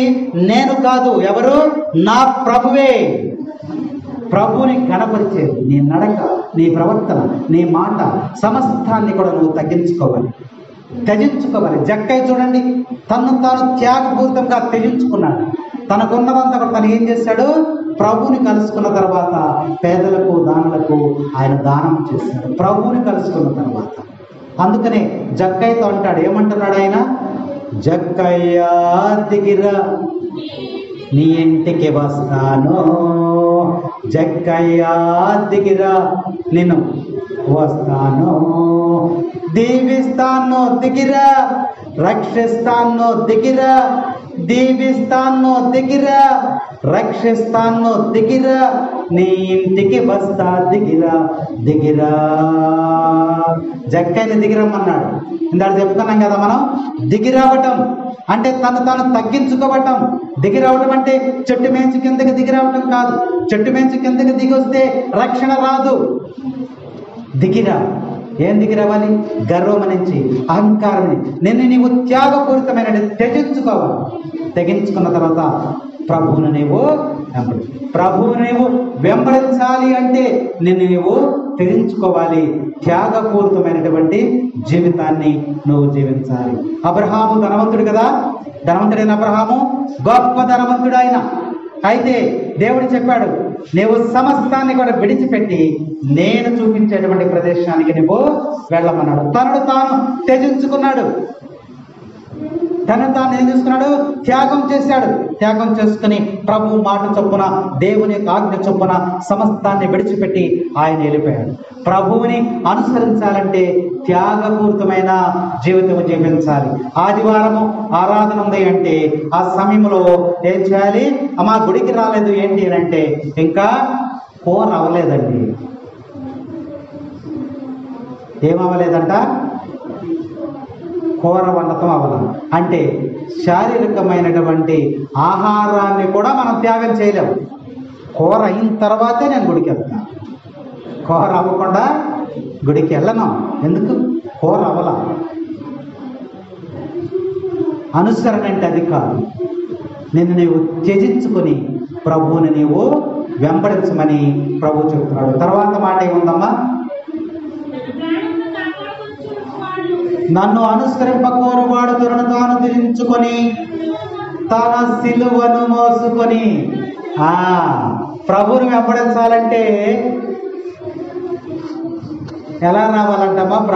నేను కాదు, ఎవరు? నా ప్రభువే. ప్రభువుని గణపరిచేది నీ నడక, నీ ప్రవర్తన, నీ మాట, సమస్తాన్ని కూడా నువ్వు త్యజించుకోవాలి. జక్కయ్య చూడండి, తను తాను త్యాగపూరితంగా త్యజించుకున్నాడు. తనకున్నదంతా కూడా తను ఏం చేశాడు? ప్రభువుని కలుసుకున్న తర్వాత పేదలకు దానులకు ఆయన దానం చేశాడు, ప్రభువుని కలుసుకున్న తర్వాత. అందుకనే జక్కయ్యతో అంటాడు, ఏమంటున్నాడు ఆయన? జక్కయ్య దిగిరా, నీ ఇంటికి వస్తాను, జక్కయ్య దిగిరా, నేను వస్తాను, దీవిస్తాను దిగిరా, రక్షిస్తాను దిగిరా, దీవిస్తాను దిగిరా, రక్షిస్తాను దిగిరా, నీ ఇంటికి వస్తా దిగిరా, దిగిరా. జక్కయ్యని దిగిరమ్మన్నాడు. ఇందాక చెప్పుకున్నాం కదా మనం, దిగిరావటం అంటే తను తాను తగ్గించుకోవటం. దిగిరావటం అంటే చెట్టు మేంచి కిందకి దిగిరావటం కాదు. చెట్టు మేంచి కిందకి దిగి వస్తే రక్షణ రాదు. దిగిరా, ఏం దిగిరావాలి? గర్వం నుంచి, అహంకారం నుంచి నిన్ను నీవు త్యాగపూరితమైన త్యజించుకోవాలి. తెగించుకున్న తర్వాత ప్రభువును నీవు వెంబడించాలి అంటే నిన్ను నీవు త్యజించుకోవాలి. త్యాగపూరితమైనటువంటి జీవితాన్ని నువ్వు జీవించాలి. అబ్రహాము ధనవంతుడు కదా, ధనవంతుడైన అబ్రహాము గొప్ప ధనవంతుడు ఆయన. అయితే దేవుడు చెప్పాడు, నీవు సమస్తాన్ని కూడా విడిచిపెట్టి నేను చూపించేటువంటి ప్రదేశానికి నువ్వు వెళ్ళమన్నాడు. తనను తాను త్యజించుకున్నాడు. తను తాను ఏం చేసుకున్నాడు? త్యాగం చేశాడు. త్యాగం చేసుకుని ప్రభు మాట చొప్పున, దేవుని యొక్క ఆజ్ఞ చొప్పున సమస్తాన్ని విడిచిపెట్టి ఆయన వెళ్ళిపోయాడు. ప్రభువుని అనుసరించాలంటే త్యాగపూరితమైన జీవితం జీవించాలి. ఆదివారము ఆరాధన ఉంది అంటే ఆ సమయంలో ఏం చేయాలి? అమ్మా గుడికి రాలేదు ఏంటి అని అంటే, ఇంకా కూర అవ్వలేదండి, ఏమవ్వలేదంట? కూర వండటం అవ్వాల. అంటే శారీరకమైనటువంటి ఆహారాన్ని కూడా మనం త్యాగం చేయలేము. కూర అయిన తర్వాతే నేను గుడికి వెళ్తాను. కూర అవ్వకుండా గుడికి వెళ్ళను. ఎందుకు? కూర అవ్వాల. అనుసరణ అంటే అది కాదు. నిన్ను నీవు త్యజించుకొని ప్రభువుని నీవు వెంబడించమని ప్రభు చెప్తున్నాడు. తర్వాత మాట ఏముందమ్మా? నన్ను అనుసరింపకోరువాడు తనను తాను త్యజించుకొని తన సిలువను మోసుకొని. ప్రభువుని వెంబడించాలంటే ఎలా రావాలంటమ్మా?